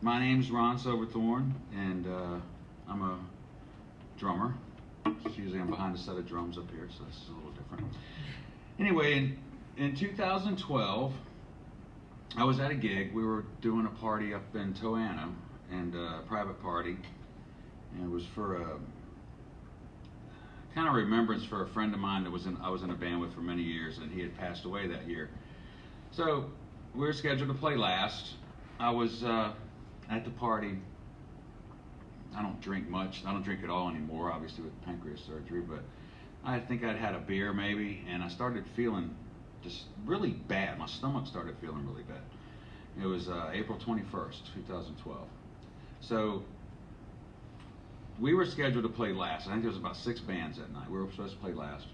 My name's Ron Silverthorn, and I'm a drummer. Usually I'm behind a set of drums up here, so this is a little different. Anyway, in 2012, I was at a gig. We were doing a party up in Toano, and a private party, and it was for a kind of remembrance for a friend of mine that I was in a band with for many years, and he had passed away that year. So we were scheduled to play last. I was at the party. I don't drink much. I don't drink at all anymore, obviously with pancreas surgery, but I think I'd had a beer maybe, and I started feeling just really bad. My stomach started feeling really bad. It was April 21st, 2012. So we were scheduled to play last. I think there was about 6 bands that night. We were supposed to play last.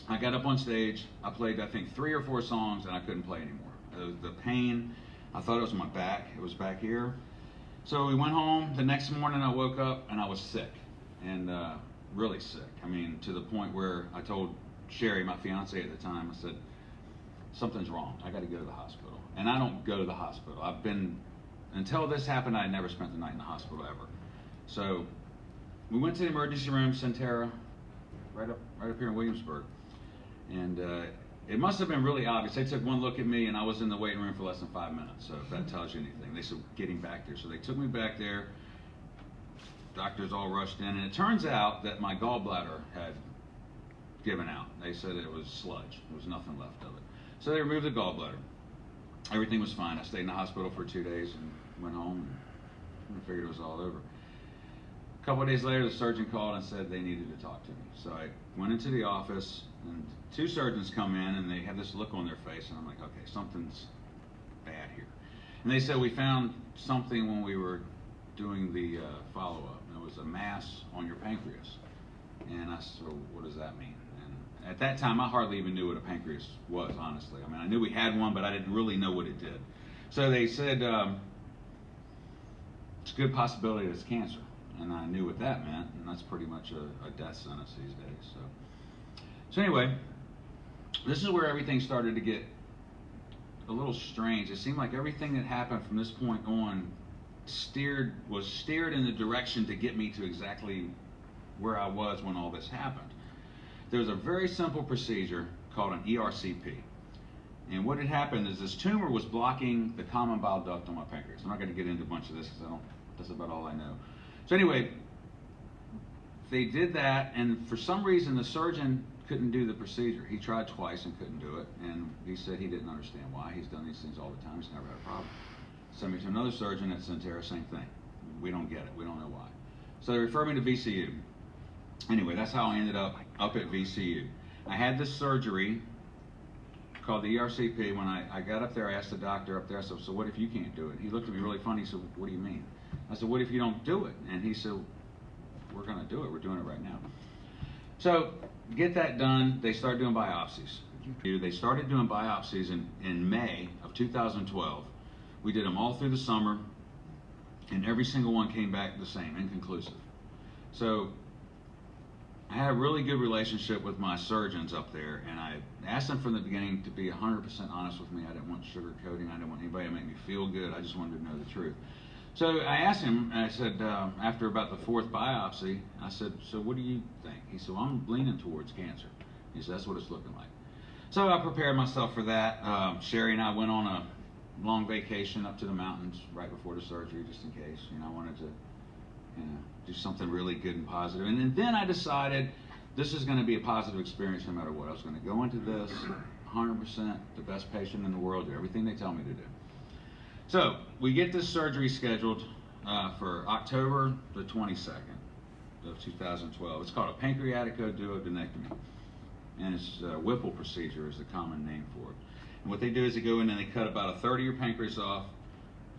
I got up on stage. I played, I think, 3 or 4 songs, and I couldn't play anymore. The pain, I thought it was my back. It was back here. So we went home. The next morning I woke up and I was sick, and really sick. I mean, to the point where I told Sherry, my fiance at the time, I said, something's wrong. I got to go to the hospital. And I don't go to the hospital. Until this happened, I had never spent the night in the hospital ever. So we went to the emergency room, Centera, right up here in Williamsburg. And it must have been really obvious. They took one look at me, and I was in the waiting room for less than 5 minutes, so if that tells you anything. They said, getting back there. So they took me back there. Doctors all rushed in, and it turns out that my gallbladder had given out. They said it was sludge. There was nothing left of it. So they removed the gallbladder. Everything was fine. I stayed in the hospital for 2 days and went home and figured it was all over. A couple of days later, the surgeon called and said they needed to talk to me. So I went into the office, and 2 surgeons come in, and they have this look on their face, and I'm like, okay, something's bad here. And they said, we found something when we were doing the follow-up, and it was a mass on your pancreas. And I said, well, what does that mean? And at that time, I hardly even knew what a pancreas was, honestly. I mean, I knew we had one, but I didn't really know what it did. So they said, it's a good possibility that it's cancer. And I knew what that meant, and that's pretty much a death sentence these days. So anyway, this is where everything started to get a little strange. It seemed like everything that happened from this point on was steered in the direction to get me to exactly where I was when all this happened. There was a very simple procedure called an ERCP. And what had happened is this tumor was blocking the common bile duct on my pancreas. I'm not going to get into a bunch of this because that's about all I know. So anyway, they did that, and for some reason the surgeon couldn't do the procedure. He tried twice and couldn't do it, and he said he didn't understand why. He's done these things all the time. He's never had a problem. Sent me to another surgeon at Centera, same thing. We don't get it. We don't know why. So they referred me to VCU. Anyway, that's how I ended up at VCU. I had this surgery called the ERCP. When I got up there, I asked the doctor up there, I said, so what if you can't do it? He looked at me really funny. He said, what do you mean? I said, what if you don't do it? And he said, we're going to do it. We're doing it right now. So get that done. They started doing biopsies. They started doing biopsies in May of 2012. We did them all through the summer, and every single one came back the same, inconclusive. So I had a really good relationship with my surgeons up there, and I asked them from the beginning to be 100% honest with me. I didn't want sugarcoating. I didn't want anybody to make me feel good. I just wanted to know the truth. So I asked him, and I said, after about the 4th biopsy, I said, so what do you think? He said, well, I'm leaning towards cancer. He said, that's what it's looking like. So I prepared myself for that. Sherry and I went on a long vacation up to the mountains right before the surgery, just in case. I wanted to do something really good and positive. And then I decided this is going to be a positive experience no matter what. I was going to go into this 100% the best patient in the world, do everything they tell me to do. So we get this surgery scheduled for October the 22nd of 2012. It's called a pancreaticoduodenectomy, and it's a Whipple procedure is the common name for it. And what they do is they go in and they cut about a third of your pancreas off,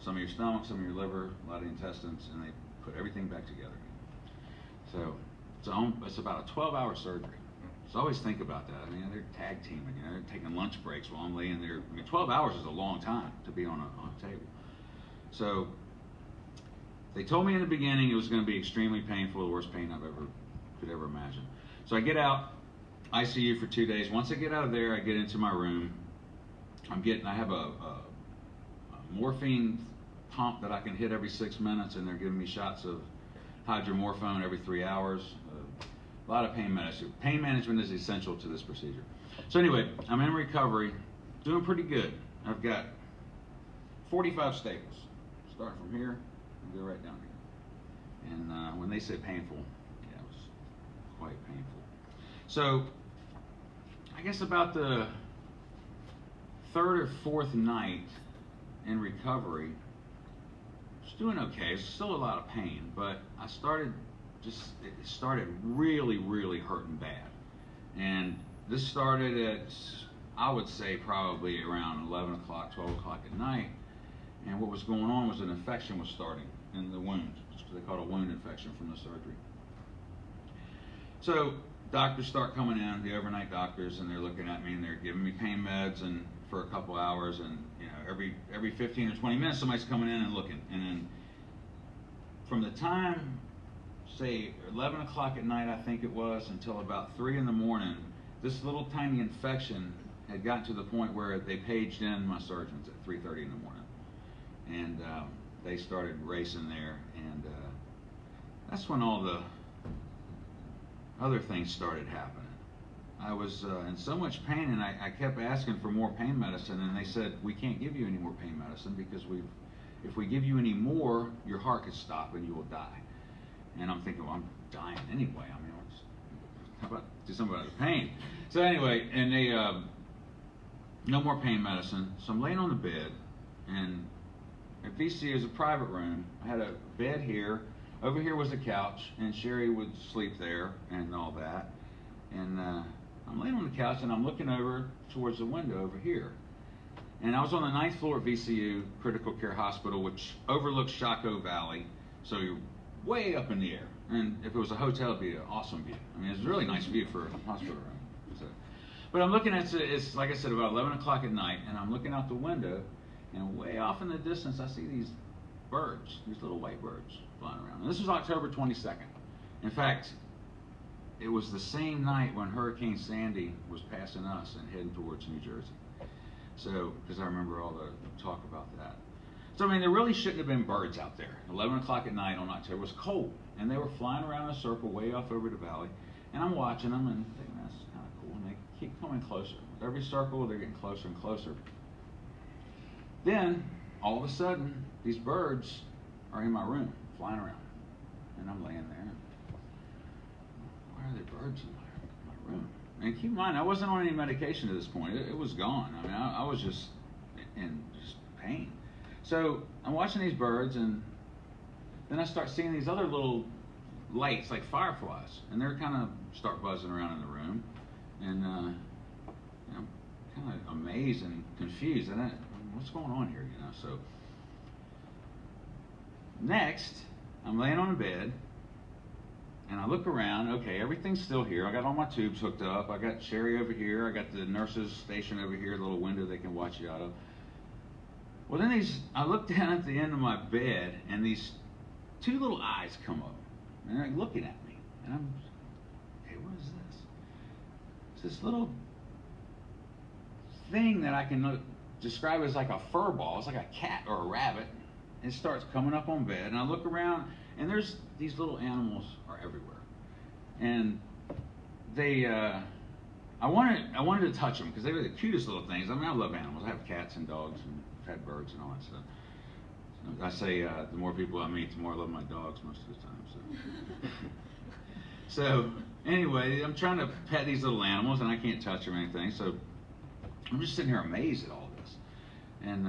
some of your stomach, some of your liver, a lot of the intestines, and they put everything back together. So it's about a 12-hour surgery. So I always think about that. I mean, they're tag teaming, they're taking lunch breaks while I'm laying there. I mean, 12 hours is a long time to be on a table. So they told me in the beginning it was going to be extremely painful, the worst pain I could ever imagine. So I get out, ICU for 2 days. Once I get out of there, I get into my room. I have a morphine pump that I can hit every 6 minutes, and they're giving me shots of hydromorphone every 3 hours. A lot of pain medicine. Pain management is essential to this procedure. So anyway, I'm in recovery, doing pretty good. I've got 45 staples. Start from here and go right down here. And when they say painful, yeah, it was quite painful. So I guess about the third or fourth night in recovery, I was doing okay. It's still a lot of pain, but it started really, really hurting bad. And this started at, I would say, probably around 11 o'clock, 12 o'clock at night. And what was going on was an infection was starting in the wound. They call it a wound infection from the surgery. So doctors start coming in, the overnight doctors, and they're looking at me and they're giving me pain meds and for a couple hours, and you know, every 15 or 20 minutes somebody's coming in and looking. And then from the time, say 11 o'clock at night, I think it was, until about 3 in the morning, this little tiny infection had gotten to the point where they paged in my surgeons at 3:30 in the morning. And they started racing there, and that's when all the other things started happening. I was in so much pain, and I kept asking for more pain medicine, and they said, we can't give you any more pain medicine because if we give you any more, your heart could stop and you will die. And I'm thinking, well, I'm dying anyway. I mean, how about do something about the pain? So anyway, and they, no more pain medicine. So I'm laying on the bed, and at VCU is a private room. I had a bed here. Over here was a couch, and Sherry would sleep there and all that. And I'm laying on the couch, and I'm looking over towards the window over here. And I was on the 9th floor at VCU Critical Care Hospital, which overlooks Chaco Valley. So you're way up in the air. And if it was a hotel, it'd be an awesome view. I mean, it's a really nice view for a hospital room. So, but I'm looking at it's like I said, about 11 o'clock at night, and I'm looking out the window, and way off in the distance, I see these birds, these little white birds flying around. And this was October 22nd. In fact, it was the same night when Hurricane Sandy was passing us and heading towards New Jersey. So, because I remember all the talk about that. So, I mean, there really shouldn't have been birds out there. 11 o'clock at night on October, it was cold, and they were flying around in a circle way off over the valley. And I'm watching them and thinking, that's kind of cool. And they keep coming closer. With every circle, they're getting closer and closer. Then, all of a sudden, these birds are in my room, flying around. And I'm laying there. Why are there birds in my room? And keep in mind, I wasn't on any medication at this point. It was gone. I mean, I was just in pain. So I'm watching these birds, and then I start seeing these other little lights, like fireflies. And they're kind of start buzzing around in the room. And I'm kind of amazed and confused. And what's going on here, you know? So next, I'm laying on a bed, and I look around. Okay, everything's still here. I got all my tubes hooked up. I got Sherry over here. I got the nurses station over here, the little window they can watch you out of. Well, then I look down at the end of my bed, and these two little eyes come up, and they're looking at me. And I'm, hey, what is this? It's this little thing that I can describe as like a fur ball. It's like a cat or a rabbit. It starts coming up on bed, and I look around, and there's these little animals are everywhere. And they, I wanted to touch them because they were the cutest little things. I mean, I love animals. I have cats and dogs and pet birds and all that stuff. So I say the more people I meet, the more I love my dogs most of the time. So anyway, I'm trying to pet these little animals, and I can't touch them or anything. So I'm just sitting here amazed at all this. And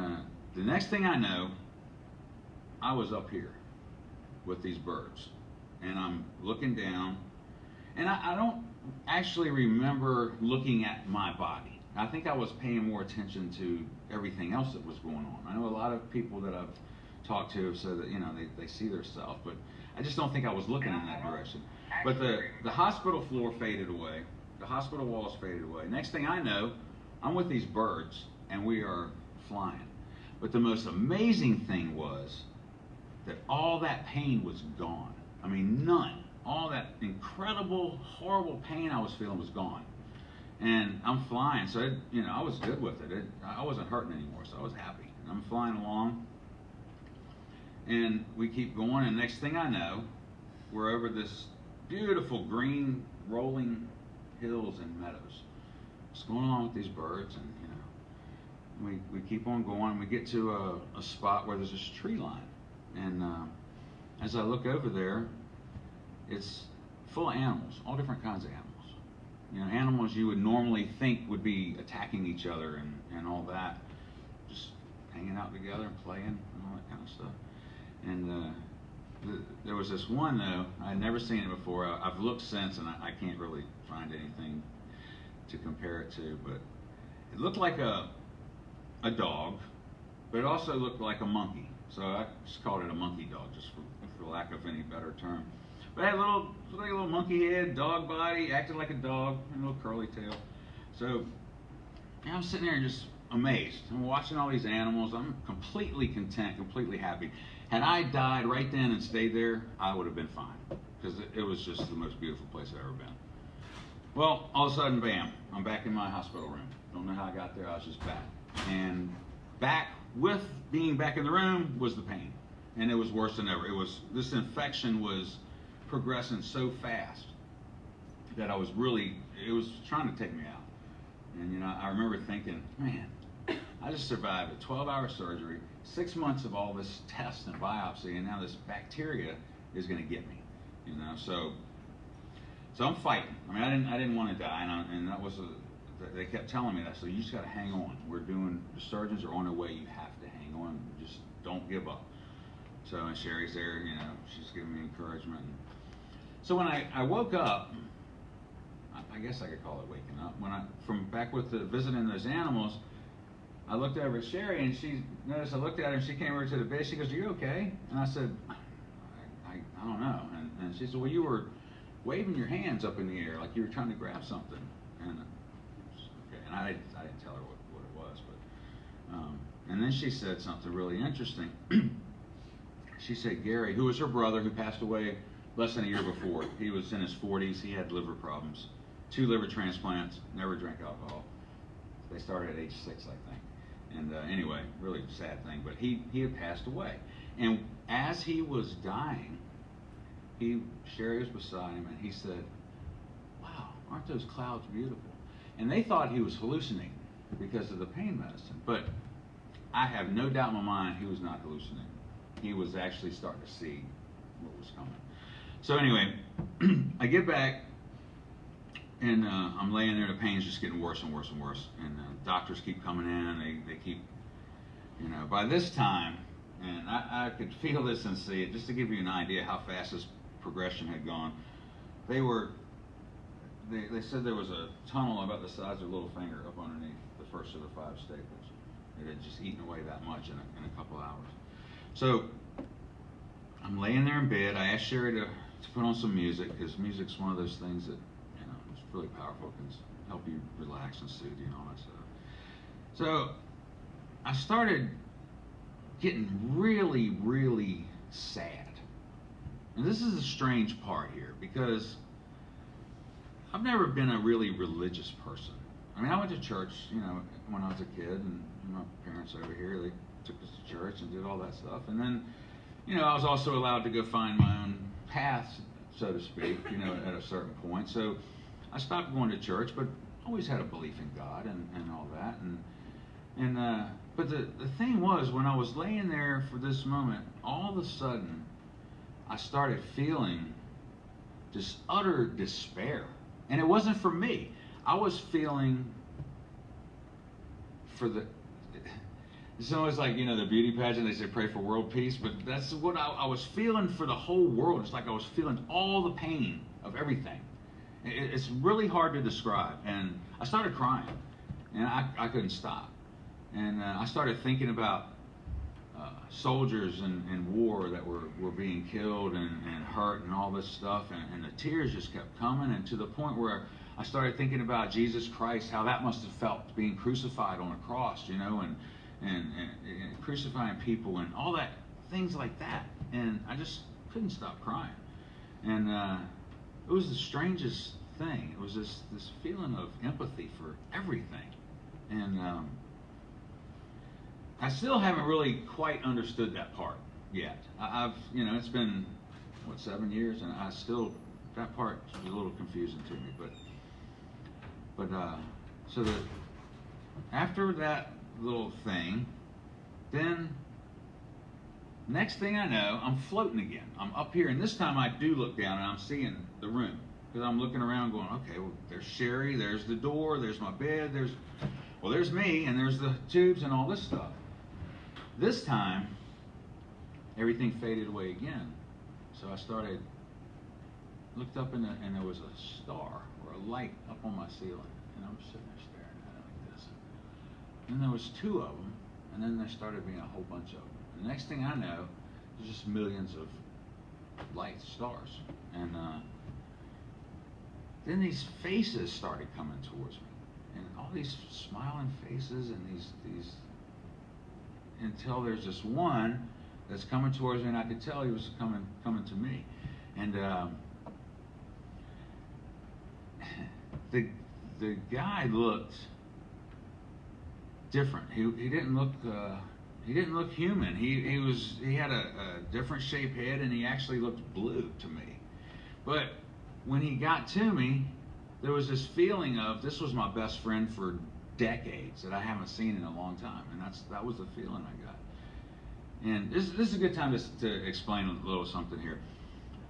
the next thing I know, I was up here with these birds, and I'm looking down, and I don't actually remember looking at my body. I think I was paying more attention to everything else that was going on. I know a lot of people that I've talked to have said that, you know, they see their self, but I just don't think I was looking in that direction. But the hospital floor faded away. The hospital walls faded away. Next thing I know, I'm with these birds, and we are flying. But the most amazing thing was that all that pain was gone. I mean, none. All that incredible, horrible pain I was feeling was gone. And I'm flying, so I was good with it. I wasn't hurting anymore, so I was happy. And I'm flying along. And we keep going, and next thing I know, we're over this beautiful green rolling hills and meadows. What's going on with these birds? And we keep on going, and we get to a spot where there's this tree line. And as I look over there, it's full of animals, all different kinds of animals. Animals you would normally think would be attacking each other and all that, just hanging out together and playing and all that kind of stuff. And there was this one, though, I had never seen it before. I've looked since, and I can't really find anything to compare it to, but it looked like a dog, but it also looked like a monkey. So I just called it a monkey dog, just for lack of any better term. But it had looked like a little monkey head, dog body, acted like a dog, and a little curly tail. So I'm sitting there just amazed. I'm watching all these animals. I'm completely content, completely happy. Had I died right then and stayed there, I would have been fine, because it was just the most beautiful place I've ever been. Well, all of a sudden, bam, I'm back in my hospital room. Don't know how I got there, I was just back. And back with being back in the room was the pain. And it was worse than ever. This infection was progressing so fast that it was trying to take me out. And I remember thinking, man, I just survived a 12-hour surgery, 6 months of all this test and biopsy, and now this bacteria is going to get me. So I'm fighting. I mean, I didn't want to die, and that was they kept telling me that. So you just got to hang on. The surgeons are on their way. You have to hang on. Just don't give up. So and Sherry's there. She's giving me encouragement. So when I woke up, I guess I could call it waking up. From back with visiting those animals, I looked over at Sherry, and she noticed I looked at her, and she came over to the bed. She goes, "Are you okay?" And I said, I don't know. And she said, "Well, you were waving your hands up in the air like you were trying to grab something." And okay, and I didn't tell her what it was, but and then she said something really interesting. She said Gary, who was her brother, who passed away less than a year before. He was in his 40s. He had liver problems, 2 liver transplants, never drank alcohol. They started at age 6, I think. And anyway, really sad thing, but he had passed away. And as he was dying, Sherry was beside him, and he said, "Wow, aren't those clouds beautiful?" And they thought he was hallucinating because of the pain medicine. But I have no doubt in my mind he was not hallucinating. He was actually starting to see what was coming. So anyway, I get back, and I'm laying there. The pain's just getting worse and worse and worse. And doctors keep coming in. They keep, by this time, and I could feel this and see it, just to give you an idea how fast this progression had gone. They said there was a tunnel about the size of a little finger up underneath the first of the 5 staples. It had just eaten away that much in a couple hours. So I'm laying there in bed. I asked Sherry to put on some music, because music's one of those things that it's really powerful. It can help you relax and soothe you and all that stuff. So I started getting really, really sad. And this is the strange part here, because I've never been a really religious person. I mean, I went to church, when I was a kid, and my parents over here, they took us to church and did all that stuff. And then, I was also allowed to go find my own path, so to speak, at a certain point. So I stopped going to church, but always had a belief in God and all that. But the thing was, when I was laying there for this moment, all of a sudden, I started feeling just utter despair. And it wasn't for me. I was feeling for it's always like, the beauty pageant, they say pray for world peace, but that's what I was feeling for the whole world. It's like I was feeling all the pain of everything. It's really hard to describe. And I started crying, and I couldn't stop. And I started thinking about soldiers in war that were being killed and hurt and all this stuff, and the tears just kept coming, and to the point where I started thinking about Jesus Christ, how that must have felt being crucified on a cross, and crucifying people and all that, things like that. And I just couldn't stop crying. And it was the strangest thing. It was this feeling of empathy for everything. And I still haven't really quite understood that part yet. I've, it's been, what, 7 years, and I still, that part was a little confusing to me, so that after that little thing, then next thing I know, I'm floating again. I'm up here, and this time I do look down and I'm seeing the room, because I'm looking around going, okay, well, there's Sherry, there's the door, there's my bed, there's me, and there's the tubes and all this stuff. This time, everything faded away again. So I looked up, and there was a star or a light up on my ceiling, and I'm sitting there staring at it like this. And there was 2 of them, and then there started being a whole bunch of them. And the next thing I know, there's just millions of lights, stars, and then these faces started coming towards me, and all these smiling faces, and these until there's this one that's coming towards me, and I could tell he was coming to me, and the guy looked different. He didn't look human. He had a different shaped head, and he actually looked blue to me. But when he got to me, there was this feeling of, this was my best friend for decades that I haven't seen in a long time, and that was the feeling I got. And this is a good time to explain a little something here.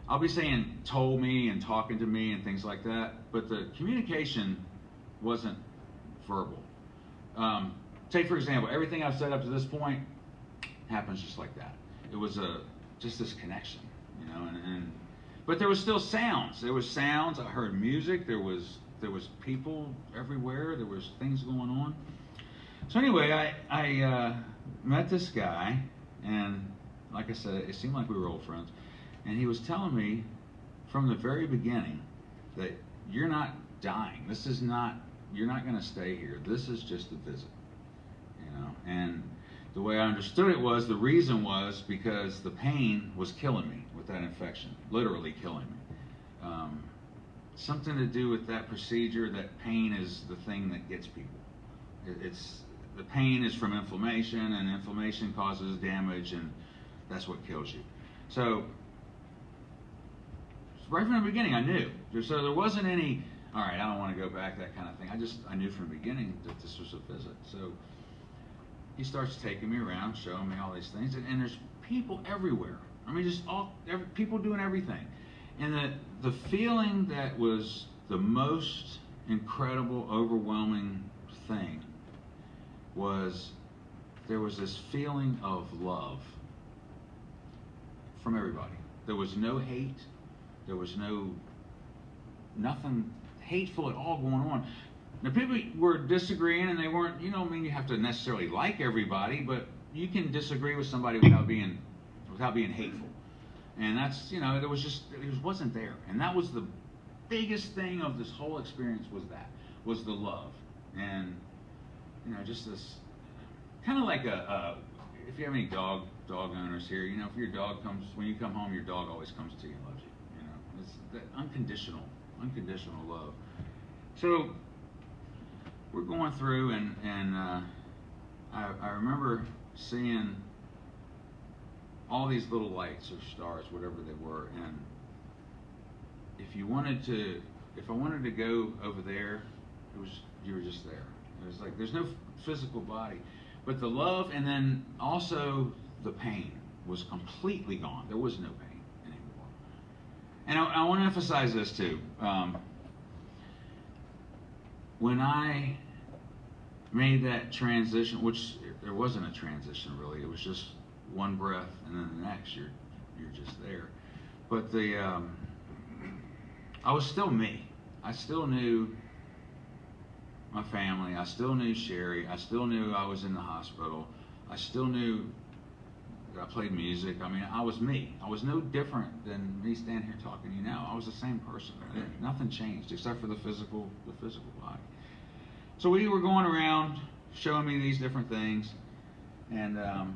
I'll be saying told me and talking to me and things like that, but the communication wasn't verbal. Take, for example, everything I've said up to this point happens just like that. It was just this connection, but there was still sounds. There was sounds. I heard music. There was people everywhere. There was things going on. So anyway, I met this guy, and like I said, it seemed like we were old friends. And he was telling me from the very beginning that you're not dying. You're not going to stay here. This is just a visit, And the way I understood it was, the reason was because the pain was killing me with that infection, literally killing me. Something to do with that procedure. That pain is the thing that gets people. The pain is from inflammation, and inflammation causes damage, and that's what kills you. So right from the beginning, I knew. So there wasn't any, all right, I don't want to go back, that kind of thing. I knew from the beginning that this was a visit. So he starts taking me around, showing me all these things, and there's people everywhere. I mean, people doing everything. And the feeling that was the most incredible, overwhelming thing was, there was this feeling of love from everybody. There was no hate. There was nothing hateful at all going on. Now, people were disagreeing, and they weren't, you have to necessarily like everybody, but you can disagree with somebody without being hateful. And that's, it wasn't there. And that was the biggest thing of this whole experience, was the love. And, just this, kind of like if you have any dog owners here, if your dog when you come home, your dog always comes to you and loves you, It's that unconditional love. So we're going through, and I remember seeing all these little lights or stars, whatever they were, and if I wanted to go over there, you were just there. It was like, there's no physical body, but the love, and then also the pain was completely gone. There was no pain anymore. And I want to emphasize this too. When I made that transition, which there wasn't a transition really, it was just one breath, and then the next you're just there. But I was still me. I still knew my family. I still knew Sherry. I still knew I was in the hospital. I still knew that I played music. I mean, I was me. I was no different than me standing here talking to you now. I was the same person. Nothing changed except for the physical body. So we were going around showing me these different things, and I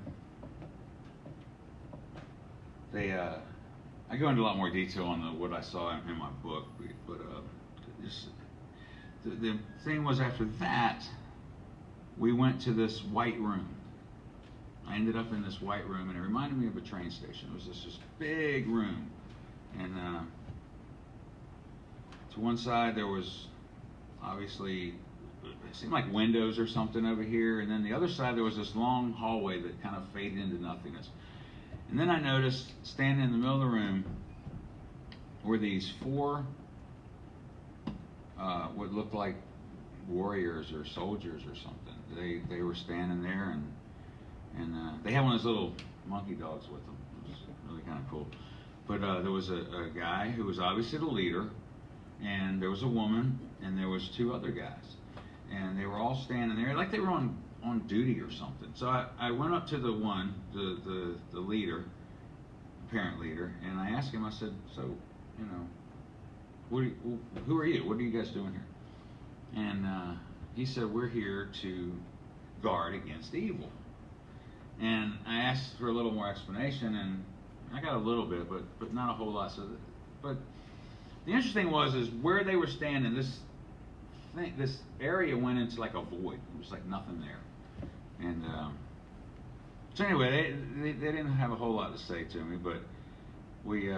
go into a lot more detail on what I saw in my book, but the thing was, after that, we went to this white room. I ended up in this white room, and it reminded me of a train station. It was this big room, and to one side there was obviously, it seemed like windows or something over here, and then the other side there was this long hallway that kind of faded into nothingness. And then I noticed, standing in the middle of the room, were these four what looked like warriors or soldiers or something. They were standing there, and they had one of those little monkey dogs with them. It was really kind of cool. But there was a guy who was obviously the leader, and there was a woman, and there was two other guys, and they were all standing there like they were on duty or something. So I went up to the one, the leader, apparent leader, and I asked him. I said, "So, you know, who are you? What are you guys doing here?" And he said, "We're here to guard against evil." And I asked for a little more explanation, and I got a little bit, but not a whole lot. So, but the interesting is where they were standing. This area went into like a void. It was like nothing there. And so anyway, they didn't have a whole lot to say to me, but we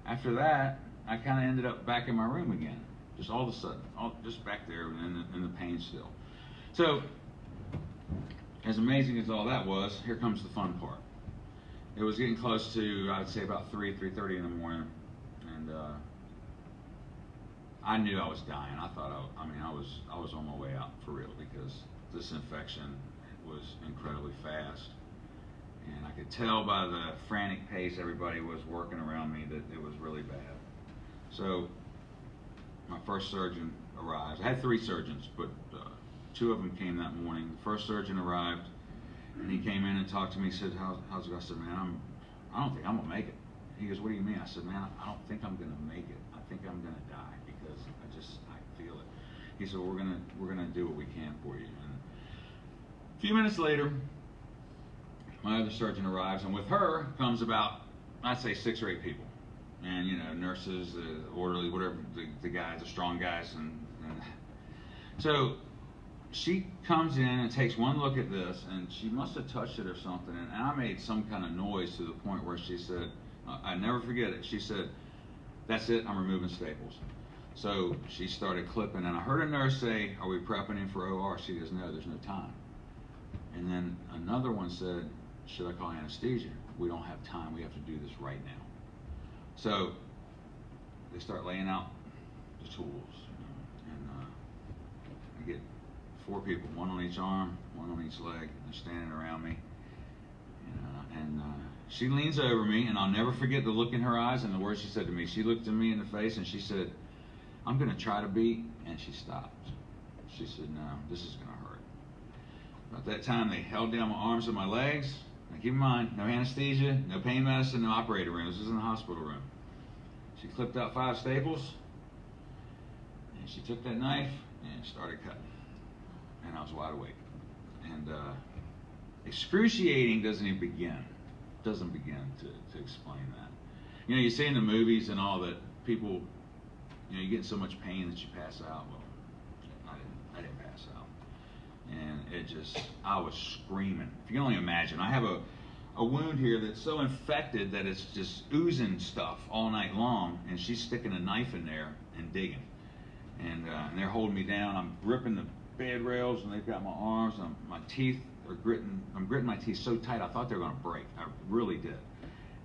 after that, I kind of ended up back in my room again. Just all of a sudden, just back there in the pain still. So, as amazing as all that was, here comes the fun part. It was getting close to, I'd say, about 3:30 in the morning, and I knew I was dying. I thought, I was on my way out for real, because this infection was incredibly fast, and I could tell by the frantic pace everybody was working around me that it was really bad. So my first surgeon arrives. I had 3 surgeons, but 2 of them came that morning. The first surgeon arrived, and he came in and talked to me. He said, how's it going? I said, man, I don't think I'm going to make it. He goes, what do you mean? I said, man, I don't think I'm going to make it. I think I'm going to die, because I feel it. He said, well, we're gonna do what we can for you. And a few minutes later, my other surgeon arrives, and with her comes about, I'd say, 6 or 8 people. And, you know, nurses, orderly, whatever, the guys, the strong guys. And so she comes in and takes one look at this, and she must have touched it or something, and I made some kind of noise to the point where she said, I never forget it, she said, that's it, I'm removing staples. So she started clipping, and I heard a nurse say, are we prepping him for OR? She goes, no, there's no time. And then another one said, should I call anesthesia? We don't have time, we have to do this right now. So they start laying out the tools, and I get 4 people, 1 on each arm, 1 on each leg, and they're standing around me. And she leans over me, and I'll never forget the look in her eyes and the words she said to me. She looked at me in the face, and she said, I'm going to try to beat, and she stopped. She said, no, this is going to hurt. About that time, they held down my arms and my legs. Now keep in mind, no anesthesia, no pain medicine, no operating room. This is in the hospital room. She clipped out 5 staples, and she took that knife and started cutting. And I was wide awake. And excruciating doesn't even begin. Doesn't begin to explain that. You know, you see in the movies and all that people, you know, you get in so much pain that you pass out. Well, I didn't pass out. And it just, I was screaming. If you can only imagine, I have a wound here that's so infected that it's just oozing stuff all night long, and she's sticking a knife in there and digging. And they're holding me down. I'm gripping the bed rails, and they've got my arms, and my teeth are gritting. I'm gritting my teeth so tight I thought they were going to break. I really did.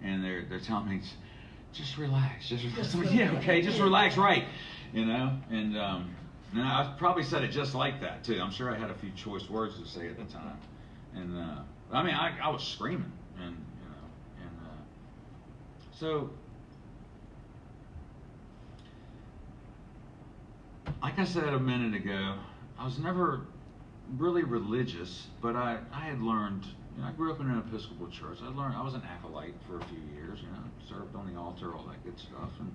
And they're telling me, just relax, just relax. Like, yeah, okay, just relax, right? You know, and I probably said it just like that too. I'm sure I had a few choice words to say at the time, and I mean, I was screaming, and you know, and so like I said a minute ago, I was never really religious, but I had learned. You know, I grew up in an Episcopal church. I was an acolyte for a few years. You know, served on the altar, all that good stuff. And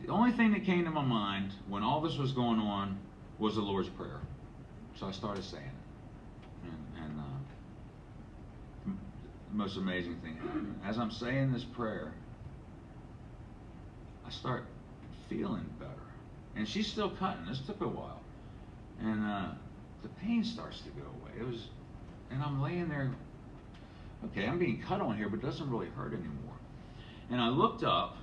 the only thing that came to my mind when all this was going on was the Lord's Prayer. So I started saying it, and the most amazing thing happened. As I'm saying this prayer, I start feeling better. And she's still cutting. This took a while, and the pain starts to go away. and I'm laying there. Okay, I'm being cut on here, but it doesn't really hurt anymore. And I looked up,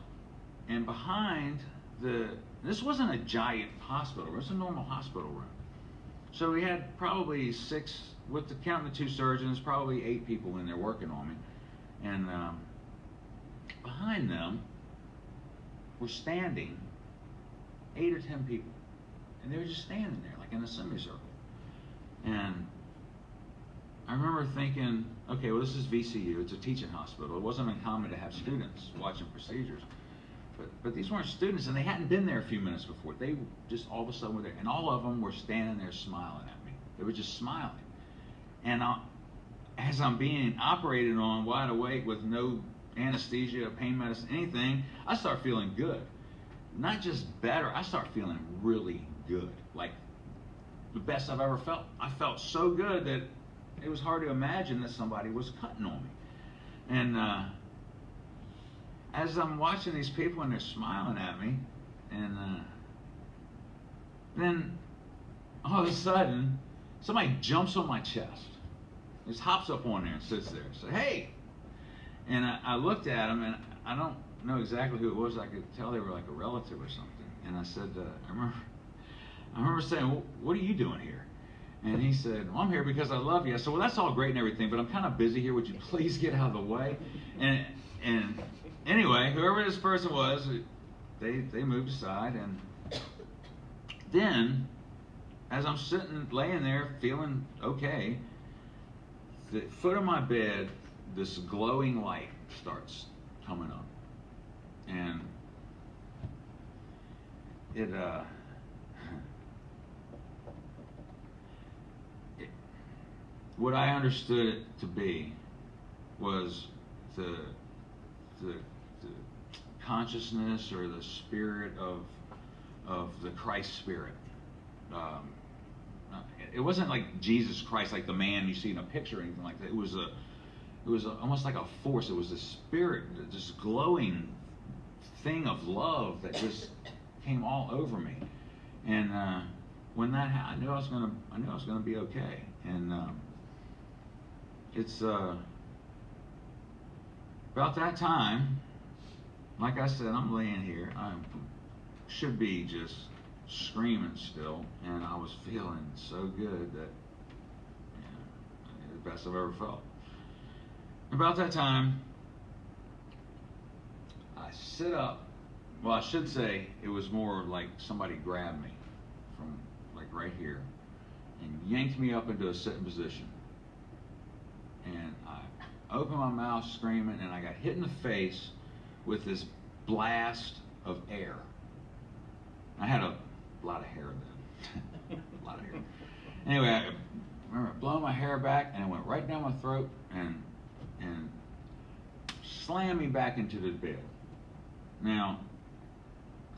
and behind this wasn't a giant hospital. It was a normal hospital room. So we had probably 6, counting the 2 surgeons, probably 8 people in there working on me. And behind them were standing 8 or 10 people. And they were just standing there, like in a semicircle. And I remember thinking, okay, well, this is VCU. It's a teaching hospital. It wasn't uncommon to have students watching procedures. But these weren't students, and they hadn't been there a few minutes before. They just all of a sudden were there. And all of them were standing there smiling at me. They were just smiling. And as I'm being operated on, wide awake, with no anesthesia, pain medicine, anything, I start feeling good. Not just better, I start feeling really good. Like the best I've ever felt. I felt so good that it was hard to imagine that somebody was cutting on me. And as I'm watching these people and they're smiling at me, and then all of a sudden, somebody jumps on my chest. Just hops up on there and sits there and says, "Hey!" And I looked at him, and I don't know exactly who it was. I could tell they were like a relative or something. And I said, I remember saying, well, "What are you doing here?" And he said, "Well, I'm here because I love you." I said, "Well, that's all great and everything, but I'm kind of busy here. Would you please get out of the way?" And anyway, whoever this person was, they moved aside. And then, as I'm laying there, feeling okay, the foot of my bed, this glowing light starts coming up. And what I understood it to be was the consciousness or the spirit of the Christ spirit. It wasn't like Jesus Christ, like the man you see in a picture or anything like that. It was almost like a force. It was a spirit, this glowing thing of love that just came all over me. And when that happened, I knew I was gonna be okay. And it's about that time. Like I said, I'm laying here. I should be just screaming still, and I was feeling so good that, the best I've ever felt. About that time, I sit up. Well, I should say it was more like somebody grabbed me from like right here and yanked me up into a sitting position. And I opened my mouth screaming, and I got hit in the face with this blast of air. I had a lot of hair then. A lot of hair. Anyway, I remember blowing my hair back, and it went right down my throat and slammed me back into the bed. Now,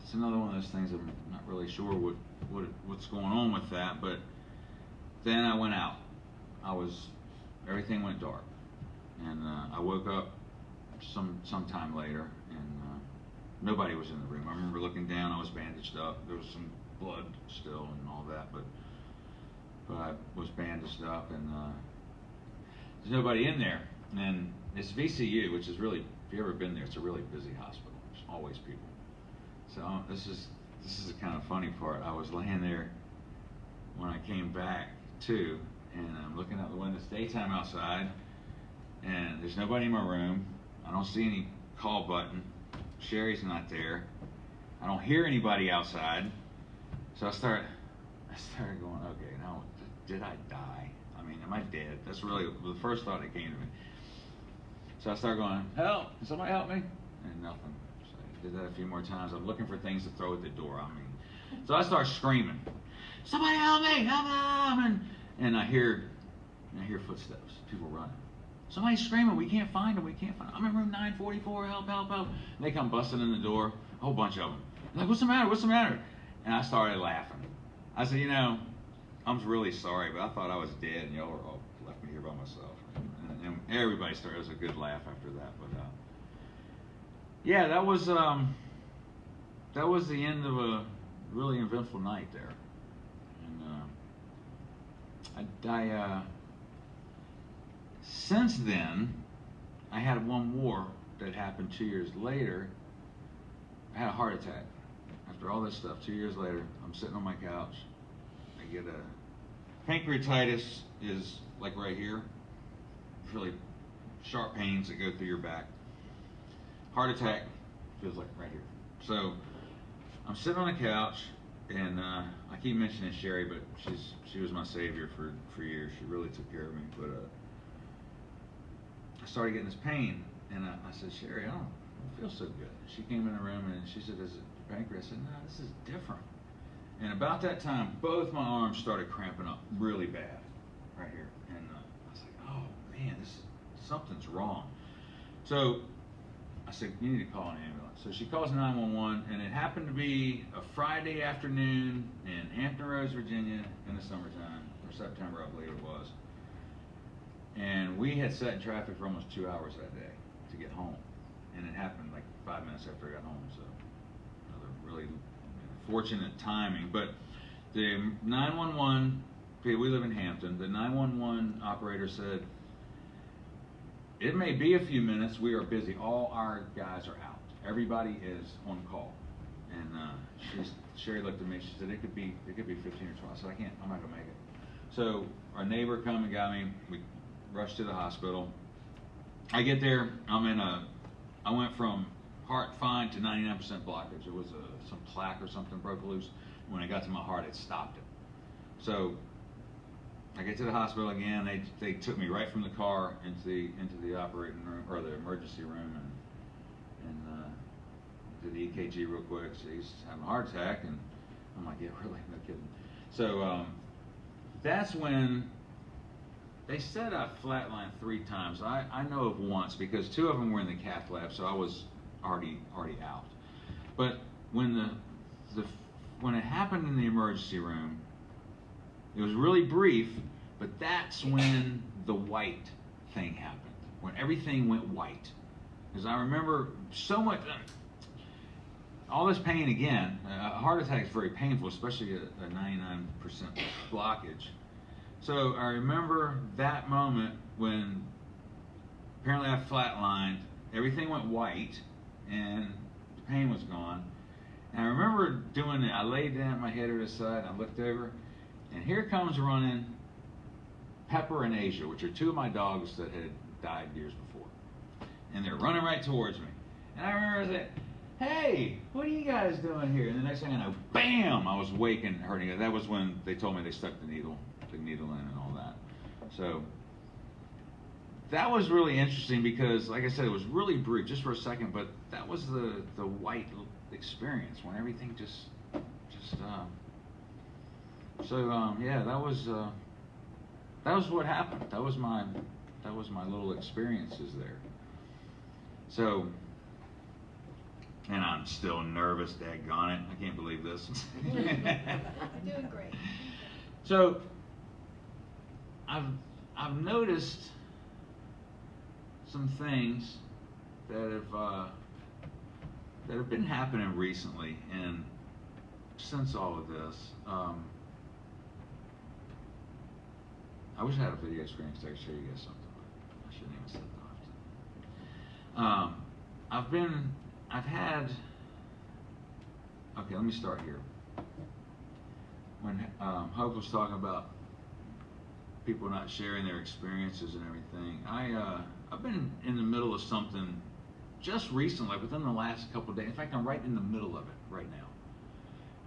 it's another one of those things I'm not really sure what's going on with that, but then I went out. Everything went dark, and I woke up sometime later, and nobody was in the room. I remember looking down. I was bandaged up. There was some blood still and all that, but I was bandaged up, and there's nobody in there. And it's VCU, which is really, if you've ever been there, it's a really busy hospital. There's always people. So this is the kind of funny part. I was laying there when I came back too, and I'm looking out the window. It's daytime outside, and there's nobody in my room. I don't see any call button. Sherry's not there. I don't hear anybody outside. So I started going, okay, now did I die? I mean, am I dead? That's really the first thought that came to me. So I started going, help! Can somebody help me? And nothing. So I did that a few more times. I'm looking for things to throw at the door. I mean, so I start screaming, somebody help me! Help me! And I hear footsteps. People running. Somebody's screaming, we can't find them, we can't find them. I'm in room 944, help, help, help. And they come busting in the door, a whole bunch of them. I'm like, what's the matter, what's the matter? And I started laughing. I said, I'm really sorry, but I thought I was dead, and y'all were all left me here by myself. And everybody started, it was a good laugh after that. But yeah, that was the end of a really eventful night there. And Since then, I had one more that happened 2 years later. I had a heart attack. After all this stuff, 2 years later, I'm sitting on my couch. I get a pancreatitis is like right here. Really sharp pains that go through your back. Heart attack feels like right here. So I'm sitting on the couch, and I keep mentioning Sherry, but she was my savior for years. She really took care of me. But I started getting this pain, and I said, Sherry, I don't feel so good. She came in the room and she said, is it your pancreas? I said, no, this is different. And about that time, both my arms started cramping up really bad right here. And I was like, oh man, something's wrong. So I said, you need to call an ambulance. So she calls 911, and it happened to be a Friday afternoon in Hampton Roads, Virginia, in the summertime, or September, I believe it was. And we had sat in traffic for almost 2 hours that day to get home. And it happened like 5 minutes after I got home, so another really fortunate timing. But the 911, okay, we live in Hampton, the 911 operator said, it may be a few minutes, we are busy. All our guys are out. Everybody is on call. And Sherry looked at me, she said, it could be 15 or 20. I said, I'm not gonna make it. So our neighbor come and got me, we rushed to the hospital. I get there, I went from heart fine to 99% blockage. It was some plaque or something broke loose. When I got to my heart, it stopped it. So I get to the hospital again. They took me right from the car into the operating room or the emergency room and did the EKG real quick. So he's having a heart attack, and I'm like, yeah, really, no kidding. So that's when they said I flatlined 3 times. I know of once because 2 of them were in the cath lab, so I was already out. But when when it happened in the emergency room, it was really brief, but that's when the white thing happened, when everything went white. Because I remember so much, all this pain again. A heart attack is very painful, especially a 99% blockage. So I remember that moment when apparently I flatlined, everything went white, and the pain was gone. And I remember doing it, I laid down, my head to the side, and I looked over, and here comes running Pepper and Asia, which are 2 of my dogs that had died years before. And they're running right towards me. And I remember saying, hey, what are you guys doing here? And the next thing I know, bam, I was awake and hurting. That was when they told me they stuck the needle in and all that. So that was really interesting because, like I said, it was really brief, just for a second, but that was the white experience when everything just yeah, that was what happened. That was my little experiences there. So, and I'm still nervous, daggone it. I can't believe this. You're doing great. So, I've noticed some things that have been happening recently, and since all of this, I wish I had a video screen so I could show you guys something. I shouldn't even said that. Okay, let me start here. When Hope was talking about people not sharing their experiences and everything, I've been in the middle of something just recently, like within the last couple of days. In fact, I'm right in the middle of it right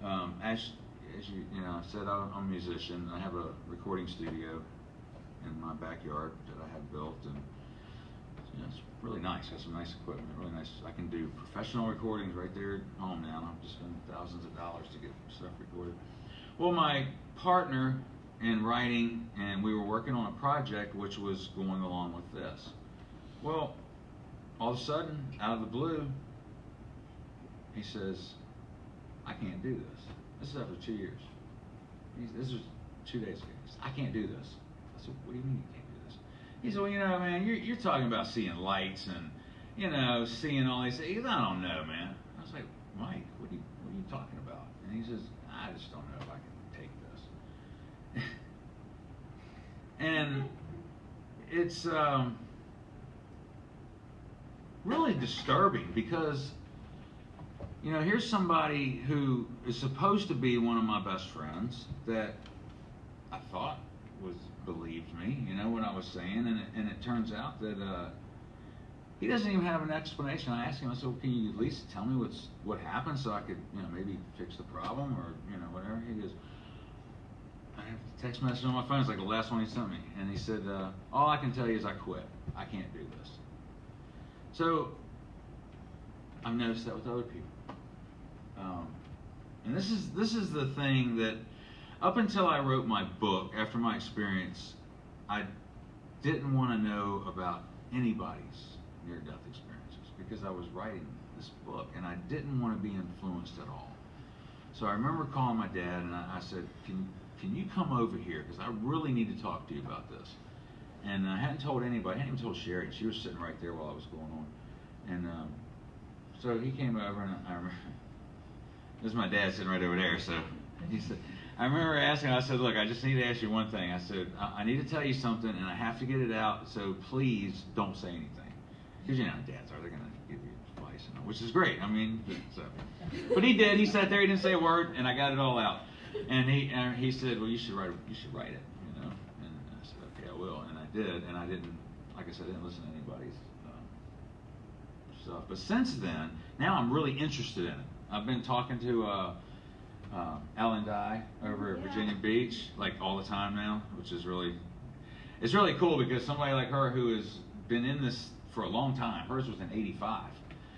now. As you know, I said I'm a musician. I have a recording studio in my backyard that I have built, and it's really nice. Got some nice equipment, really nice. I can do professional recordings right there at home now. I'm just spending thousands of dollars to get stuff recorded. Well, my partner in writing, and we were working on a project which was going along with this. Well, all of a sudden, out of the blue, he says, I can't do this. This is after 2 years. This was 2 days ago. He said, I can't do this. I said, what do you mean you can't do this? He said, well, you know, man, you're talking about seeing lights and, you know, seeing all these things. I don't know, man. I was like, Mike, what are you talking about? And he says, I just don't know if I can take this. And it's really disturbing because, you know, here's somebody who is supposed to be one of my best friends that I thought believed me, you know, what I was saying, and it turns out that he doesn't even have an explanation. I asked him, I said, well, can you at least tell me what happened so I could, you know, maybe fix the problem or, you know, whatever. He goes, I have a text message on my phone. It's like the last one he sent me. And he said, all I can tell you is I quit. I can't do this. So I've noticed that with other people. And this is the thing that up until I wrote my book, after my experience, I didn't want to know about anybody's near-death experiences because I was writing this book and I didn't want to be influenced at all. So I remember calling my dad and I said, can you come over here because I really need to talk to you about this. And I hadn't told anybody. I hadn't even told Sherry. She was sitting right there while I was going on. And so he came over and I remember, this is my dad sitting right over there. So he said, I remember asking, I said, look, I just need to ask you one thing. I said, I need to tell you something and I have to get it out, so please don't say anything. Because, you know, dads are, they're going to give you advice, which is great. I mean, so. But he did. He sat there, he didn't say a word, and I got it all out. And he said, well, you should write it, you know. And I said, okay, I will. And I did, and I didn't, like I said, I didn't listen to anybody's stuff. But since then, now I'm really interested in it. I've been talking to Ellen Dye over at Virginia Beach, like all the time now, which is it's really cool because somebody like her who has been in this for a long time, hers was in '85.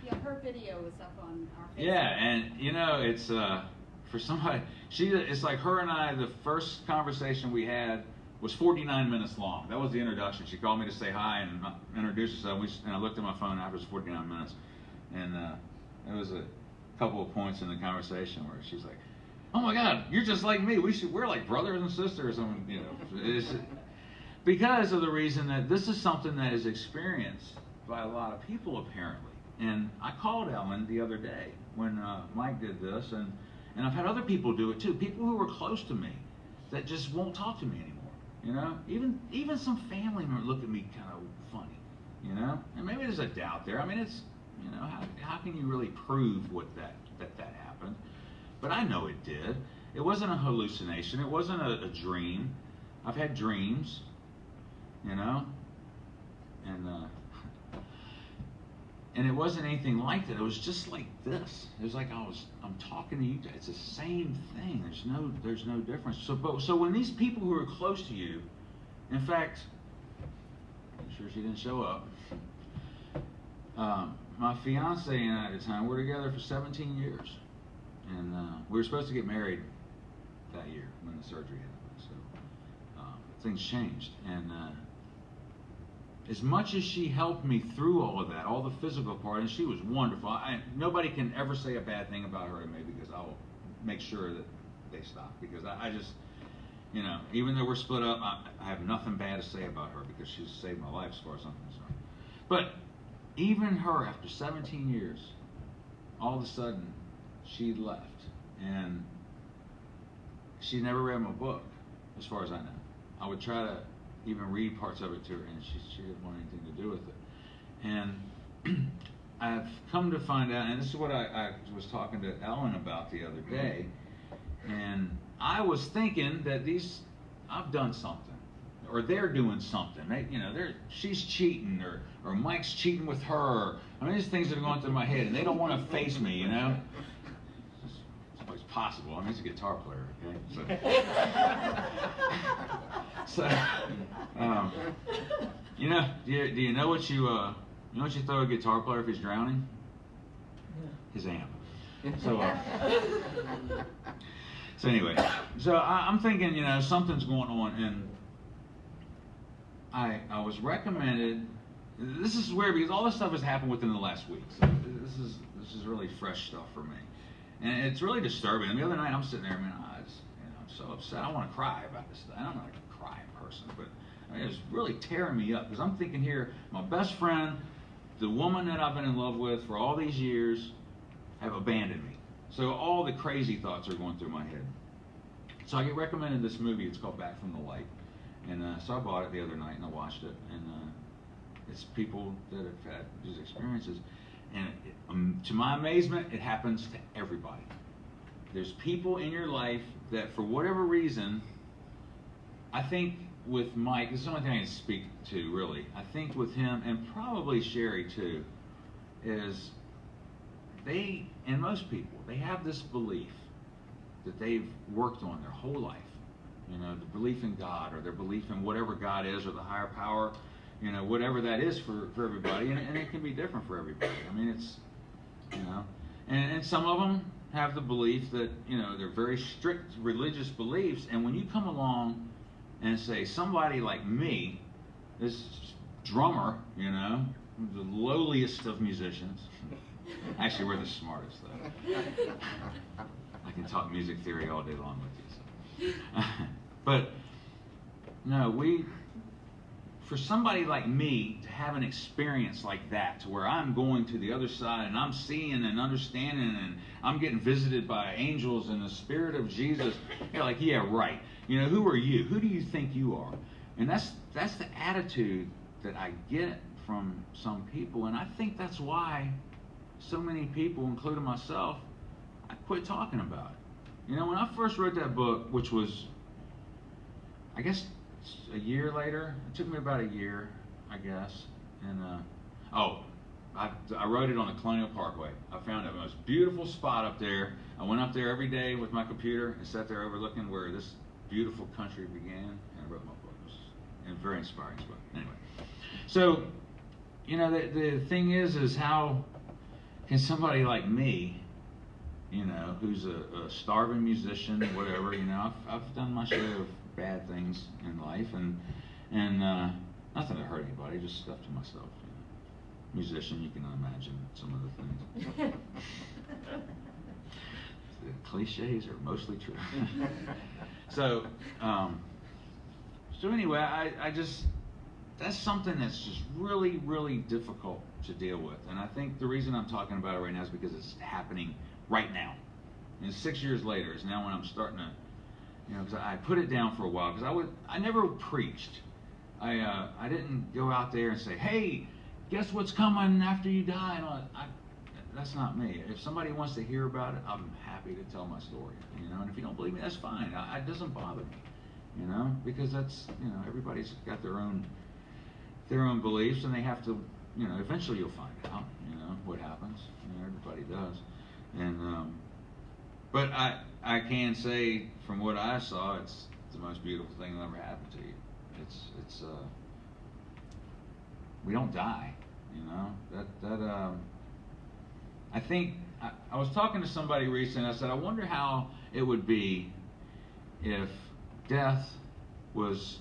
Yeah, her video was up on our Facebook. Yeah, and you know, it's for somebody, it's like her and I, the first conversation we had was 49 minutes long. That was the introduction. She called me to say hi and introduce herself, and I looked at my phone after it was 49 minutes, and there was a couple of points in the conversation where she's like, oh my God, you're just like me. We're like brothers and sisters, and you know, it's because of the reason that this is something that is experienced by a lot of people apparently. And I called Ellen the other day when Mike did this, and I've had other people do it too. People who were close to me that just won't talk to me anymore. You know, even some family members look at me kind of funny. You know, and maybe there's a doubt there. I mean, it's, you know, how can you really prove that happened? But I know it did. It wasn't a hallucination. It wasn't a dream. I've had dreams, you know, and it wasn't anything like that. It was just like this. It was like I'm talking to you. It's the same thing. There's no difference. So when these people who are close to you, in fact, I'm sure she didn't show up. My fiance and I at the time, we were together for 17 years. And we were supposed to get married that year when the surgery happened. So things changed. And as much as she helped me through all of that, all the physical part, and she was wonderful. Nobody can ever say a bad thing about her to me because I'll make sure that they stop. Because I just, you know, even though we're split up, I have nothing bad to say about her because she's saved my life as far as I'm concerned. But even her, after 17 years, all of a sudden, she left, and she never read my book, as far as I know. I would try to even read parts of it to her, and she didn't want anything to do with it. And I've come to find out, and this is what I was talking to Ellen about the other day, and I was thinking that I've done something, or they're doing something. She's cheating, or Mike's cheating with her. I mean, these things that are going through my head, and they don't want to face me, you know. It's always possible. I mean, he's a guitar player, okay? So, you know, do you know what you throw a guitar player if he's drowning? His amp. So anyway, I'm thinking, you know, something's going on, and I was recommended. This is weird because all this stuff has happened within the last week, so this is really fresh stuff for me, and it's really disturbing. And the other night I'm sitting there, man, I'm so upset. I want to cry about this stuff. I'm not a crying person, but I mean, it's really tearing me up because I'm thinking here, my best friend, the woman that I've been in love with for all these years, have abandoned me. So all the crazy thoughts are going through my head. So I get recommended this movie. It's called Back from the Light. And so I bought it the other night and I watched it, and it's people that have had these experiences, and to my amazement, it happens to everybody. There's people in your life that, for whatever reason, I think with Mike, this is the only thing I can speak to really. I think with him, and probably Sherry too, is they, and most people, they have this belief that they've worked on their whole life. You know, the belief in God, or their belief in whatever God is, or the higher power, you know, whatever that is for everybody, and it can be different for everybody. I mean, it's, you know, and some of them have the belief that, you know, they're very strict religious beliefs, and when you come along and say, somebody like me, this drummer, you know, the lowliest of musicians, actually we're the smartest though. I can talk music theory all day long with you. So. But no, for somebody like me to have an experience like that, to where I'm going to the other side and I'm seeing and understanding and I'm getting visited by angels and the Spirit of Jesus, you're like, yeah, right. You know, who are you? Who do you think you are? And that's the attitude that I get from some people, and I think that's why so many people, including myself, I quit talking about it. You know, when I first wrote that book, which was, I guess, a year later, it took me about a year, I guess, and I wrote it on the Colonial Parkway. I found the most beautiful spot up there. I went up there every day with my computer and sat there overlooking where this beautiful country began, and I wrote my book. It was a very inspiring book. Anyway, so, you know, the thing is how can somebody like me, you know, who's a starving musician, whatever, you know, I've done my share of bad things in life, and nothing to hurt anybody, just stuff to myself. You know. Musician, you can imagine some of the things. The cliches are mostly true. So anyway, I just, that's something that's just really, really difficult to deal with. And I think the reason I'm talking about it right now is because it's happening right now. And 6 years later is now when I'm starting to, you know, because I put it down for a while, because I never preached. I didn't go out there and say, hey, guess what's coming after you die? And all that. That's not me. If somebody wants to hear about it, I'm happy to tell my story. You know, and if you don't believe me, that's fine. It doesn't bother me. You know, because that's, you know, everybody's got their own beliefs, and they have to, you know, eventually you'll find out, you know, what happens. You know, everybody does. And but I can say from what I saw, it's the most beautiful thing that ever happened to you. It's we don't die, you know. That I think I was talking to somebody recently. I said, I wonder how it would be if death was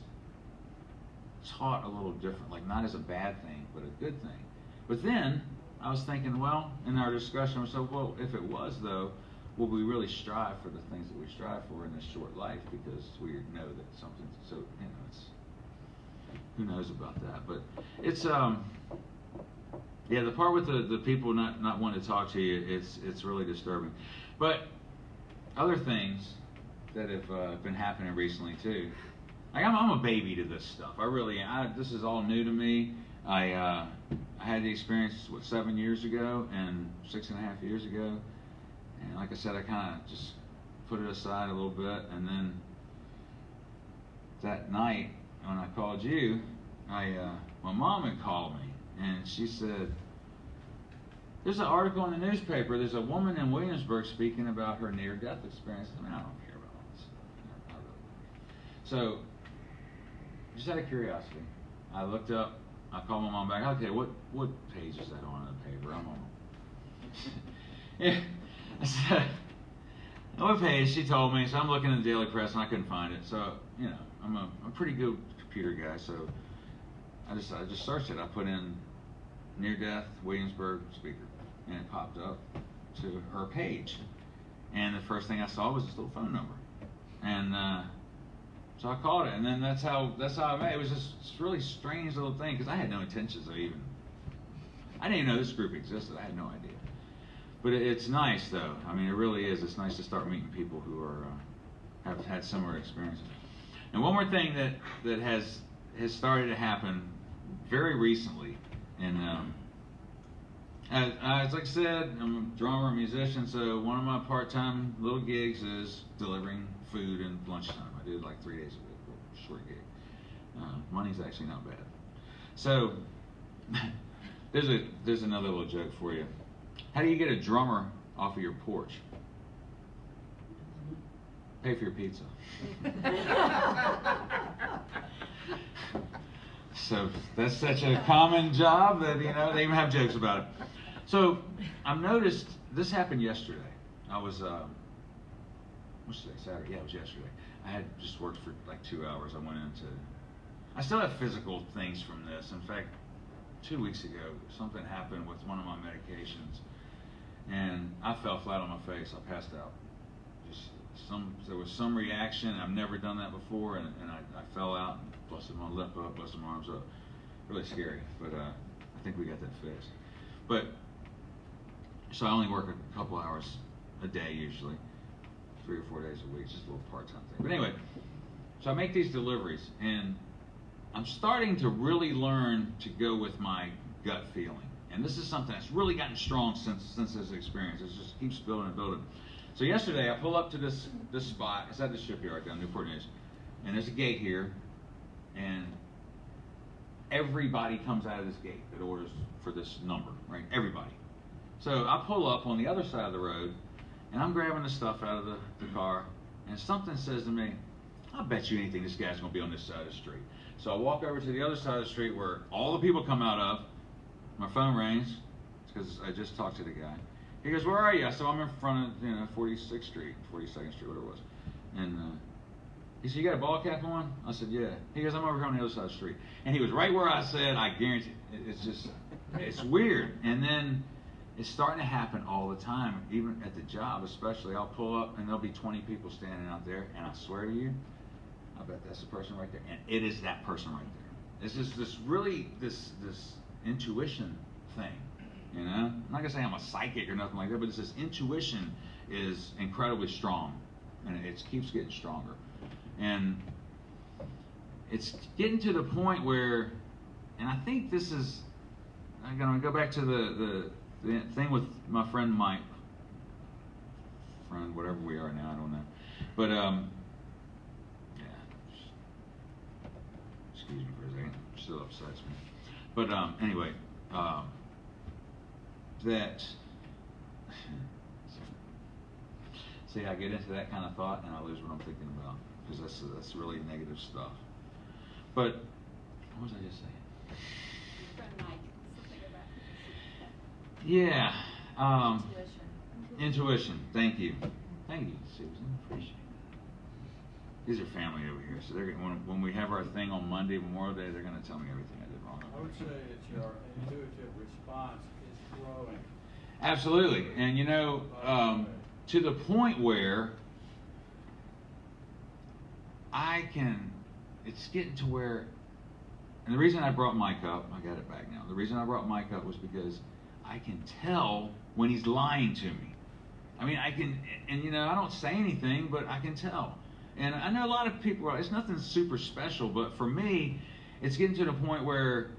taught a little different, like not as a bad thing, but a good thing. But then I was thinking, well, in our discussion, I said, well, if it was though, will we really strive for the things that we strive for in this short life? Because we know that something, so, you know, it's, who knows about that? But it's, yeah, the part with the people not wanting to talk to you, it's really disturbing. But other things that have been happening recently too. Like I'm a baby to this stuff. I really am. This is all new to me. I had the experience 7 years ago and 6.5 years ago, and like I said, I kind of just put it aside a little bit. And then that night when I called you, my mom had called me. And she said, there's an article in the newspaper, there's a woman in Williamsburg speaking about her near-death experience. I mean, I don't care about all this stuff. Not really. So, just out of curiosity, I looked up, I called my mom back, okay, what page is that on in the paper? I'm on. Yeah, I said, what page? She told me, so I'm looking in the Daily Press and I couldn't find it. So, you know, I'm a pretty good computer guy, so I just searched it. I put in near-death Williamsburg speaker, and it popped up to her page. And the first thing I saw was this little phone number, and so I called it. And then that's how I met. It was just this really strange little thing, because I had no intentions of even. I didn't even know this group existed. I had no idea. But it's nice, though. I mean, it really is. It's nice to start meeting people who are have had similar experiences. And one more thing that has started to happen very recently, and as like I said, I'm a drummer, musician, so one of my part-time little gigs is delivering food and lunchtime. I do it like 3 days a week, short gig. Money's actually not bad. So there's another little joke for you. How do you get a drummer off of your porch? Pay for your pizza. So that's such a common job that, you know, they even have jokes about it. So I've noticed this happened yesterday. I was, what's today? Saturday? Yeah, it was yesterday. I had just worked for like 2 hours. I still have physical things from this. In fact, 2 weeks ago, something happened with one of my medications, and I fell flat on my face. I passed out. There was some reaction. I've never done that before, and I fell out and busted my lip up, busted my arms up. Really scary, but I think we got that fixed. But so I only work a couple hours a day usually, 3 or 4 days a week, just a little part-time thing. But anyway, so I make these deliveries, and I'm starting to really learn to go with my gut feeling. And this is something that's really gotten strong since this experience. It just keeps building and building. So yesterday I pull up to this spot. It's at the shipyard down in Newport News, and there's a gate here, and everybody comes out of this gate that orders for this number, right? Everybody. So I pull up on the other side of the road, and I'm grabbing the stuff out of the car, and something says to me, I bet you anything this guy's going to be on this side of the street. So I walk over to the other side of the street where all the people come out of. My phone rings, because I just talked to the guy. He goes, where are you? I said, I'm in front of 46th Street, 42nd Street, whatever it was. And he said, you got a ball cap on? I said, yeah. He goes, I'm over here on the other side of the street. And he was right where I said, I guarantee. It's weird. And then it's starting to happen all the time, even at the job especially. I'll pull up and there'll be 20 people standing out there, and I swear to you, I bet that's the person right there. And it is that person right there. It's just this intuition thing. You know, I'm not gonna say I'm a psychic or nothing like that, but it's this intuition is incredibly strong, and it keeps getting stronger. And it's getting to the point where, and I think this is, I'm gonna go back to the thing with my friend Mike, whatever we are now, I don't know, but yeah, excuse me for a second, it still upsets me, but anyway. That, see, I get into that kind of thought and I lose what I'm thinking about, because that's really negative stuff. But what was I just saying? Your friend Mike, something about yeah, intuition. Thank you, Susan. Appreciate it. These are family over here, so they're when we have our thing on Monday, Memorial Day, they're going to tell me everything I did wrong. I would say that your intuitive response is growing. Absolutely, and you know, to the point where it's getting to where, and the reason I brought Mike up, I got it back now. The reason I brought Mike up was because I can tell when he's lying to me. I mean, I can, and you know, I don't say anything, but I can tell. And I know a lot of people, it's nothing super special, but for me, it's getting to the point where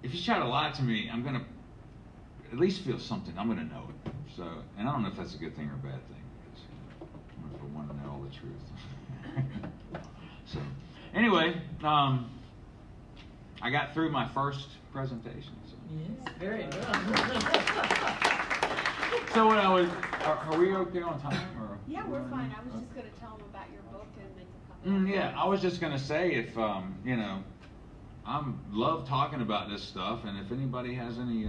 if you try to lie to me, I'm going to at least feel something. I'm going to know it. So, and I don't know if that's a good thing or a bad thing, because I want to know all the truth. So, anyway, I got through my first presentation. So. Yes, very good. So what are we okay on time? Or, Yeah, we're fine. I was just going to tell them about your book and make a couple. Yeah, I was just going to say if, you know, I love talking about this stuff, and if anybody has any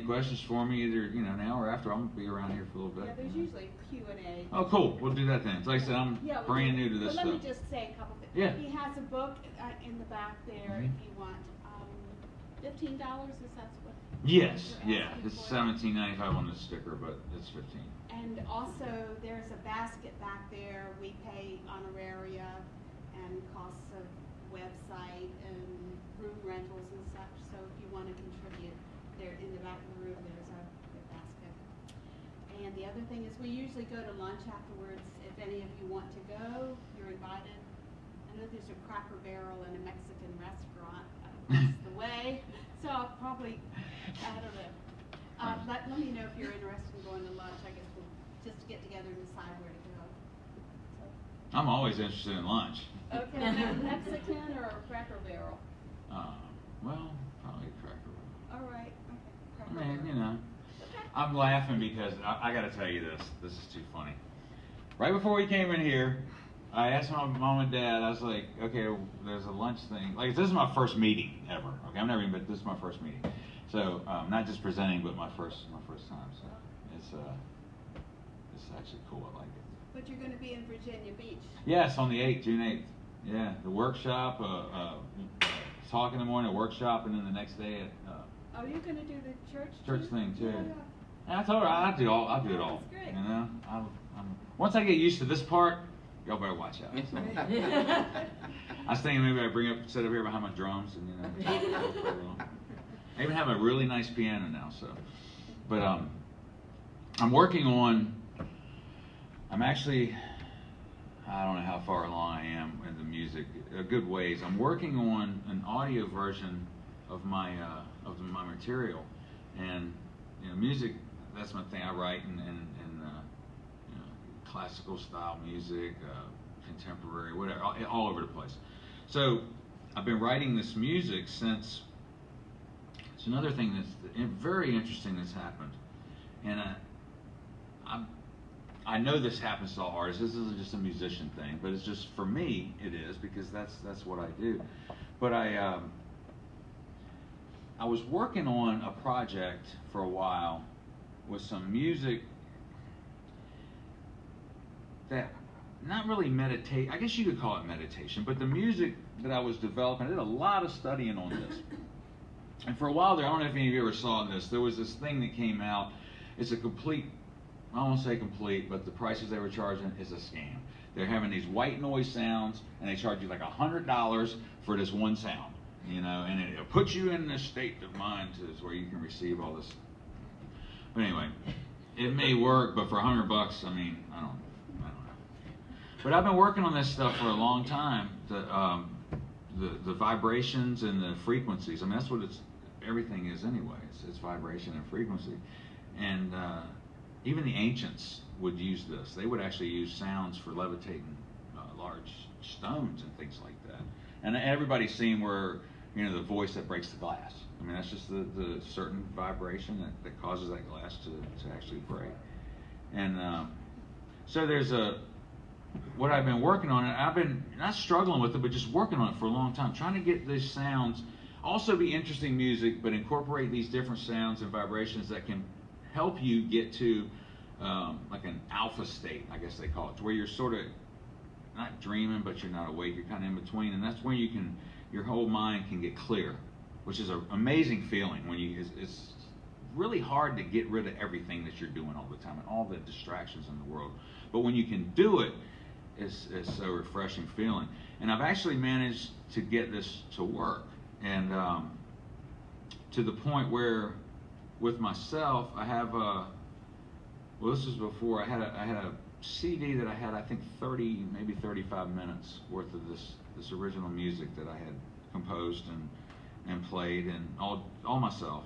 questions for me, either now or after, I'm gonna be around here for a little bit. Yeah, there's usually Q&A. Oh, cool. We'll do that then. Like I said, I'm brand new to this but stuff. let me just say a couple things. Yeah. He has a book in the back there if you want. $15 is that what? Yes, you're yeah. asking It's for? $17.95 on the sticker, but it's $15. And also, there's a basket back there. We pay honoraria and costs of website and room rentals and such. So if you want to contribute, there in the back of the room, there's a basket. And the other other thing is we usually go to lunch afterwards. If any of you want to go, you're invited. I know there's a Cracker Barrel and a Mexican restaurant across the way, so I'll probably, I don't know. Let me know if you're interested in going to lunch. I guess we'll just get together and decide where to go. I'm always interested in lunch. Okay, Mexican or Cracker Barrel? Well, probably Cracker Barrel. All right. Okay. I Cracker mean, Barrel. you know, Okay. I'm laughing because I got to tell you this. This is too funny. Right before we came in here, I asked my mom and dad. I was like, "Okay, there's a lunch thing. Like, this is my first meeting ever. Okay, I've never even, but this is my first meeting. So, not just presenting, but my first time. So, it's actually cool. I like it. But you're going to be in Virginia Beach. Yes, on the 8th, June 8th. Yeah, the workshop. Talk in the morning, a workshop, and then the next day at. Are you going to do the church? Church too? thing too. Yeah. And I told her I'll do it all. That's great. You know, once I get used to this part, y'all better watch out. I was thinking maybe I sit up here behind my drums and I even have a really nice piano now. So, but I'm working on. I'm actually. I don't know how far along I am in the music. A good ways. I'm working on an audio version of my material, and music. That's my thing. I write in classical style music, contemporary, whatever, all over the place. So I've been writing this music since. It's another thing that's very interesting that's happened, and I know this happens to all artists. This isn't just a musician thing, but it's just for me it is because that's what I do. But I was working on a project for a while with some music that not really meditate. I guess you could call it meditation, but the music that I was developing, I did a lot of studying on this. And for a while there, I don't know if any of you ever saw this. There was this thing that came out. It's a complete. I won't say complete, but the prices they were charging is a scam. They're having these white noise sounds, and they charge you like $100 for this one sound, and it puts you in a state of mind to where you can receive all this. But anyway, it may work, but for $100, I mean, I don't know. But I've been working on this stuff for a long time. The vibrations and the frequencies. I mean, that's what everything is anyway. It's vibration and frequency, and even the ancients would use this. They would actually use sounds for levitating large stones and things like that. And everybody's seen where, the voice that breaks the glass. I mean, that's just the certain vibration that causes that glass to actually break. And so there's what I've been working on, and I've been not struggling with it, but just working on it for a long time, trying to get these sounds, also be interesting music, but incorporate these different sounds and vibrations that can help you get to like an alpha state, I guess they call it, to where you're sort of not dreaming, but you're not awake. You're kind of in between, and that's when your whole mind can get clear, which is an amazing feeling. It's really hard to get rid of everything that you're doing all the time and all the distractions in the world. But when you can do it, it's a refreshing feeling. And I've actually managed to get this to work, and to the point where, with myself, I have this was before I had a CD that I had, I think 30, maybe 35 minutes worth of this original music that I had composed and played and all myself.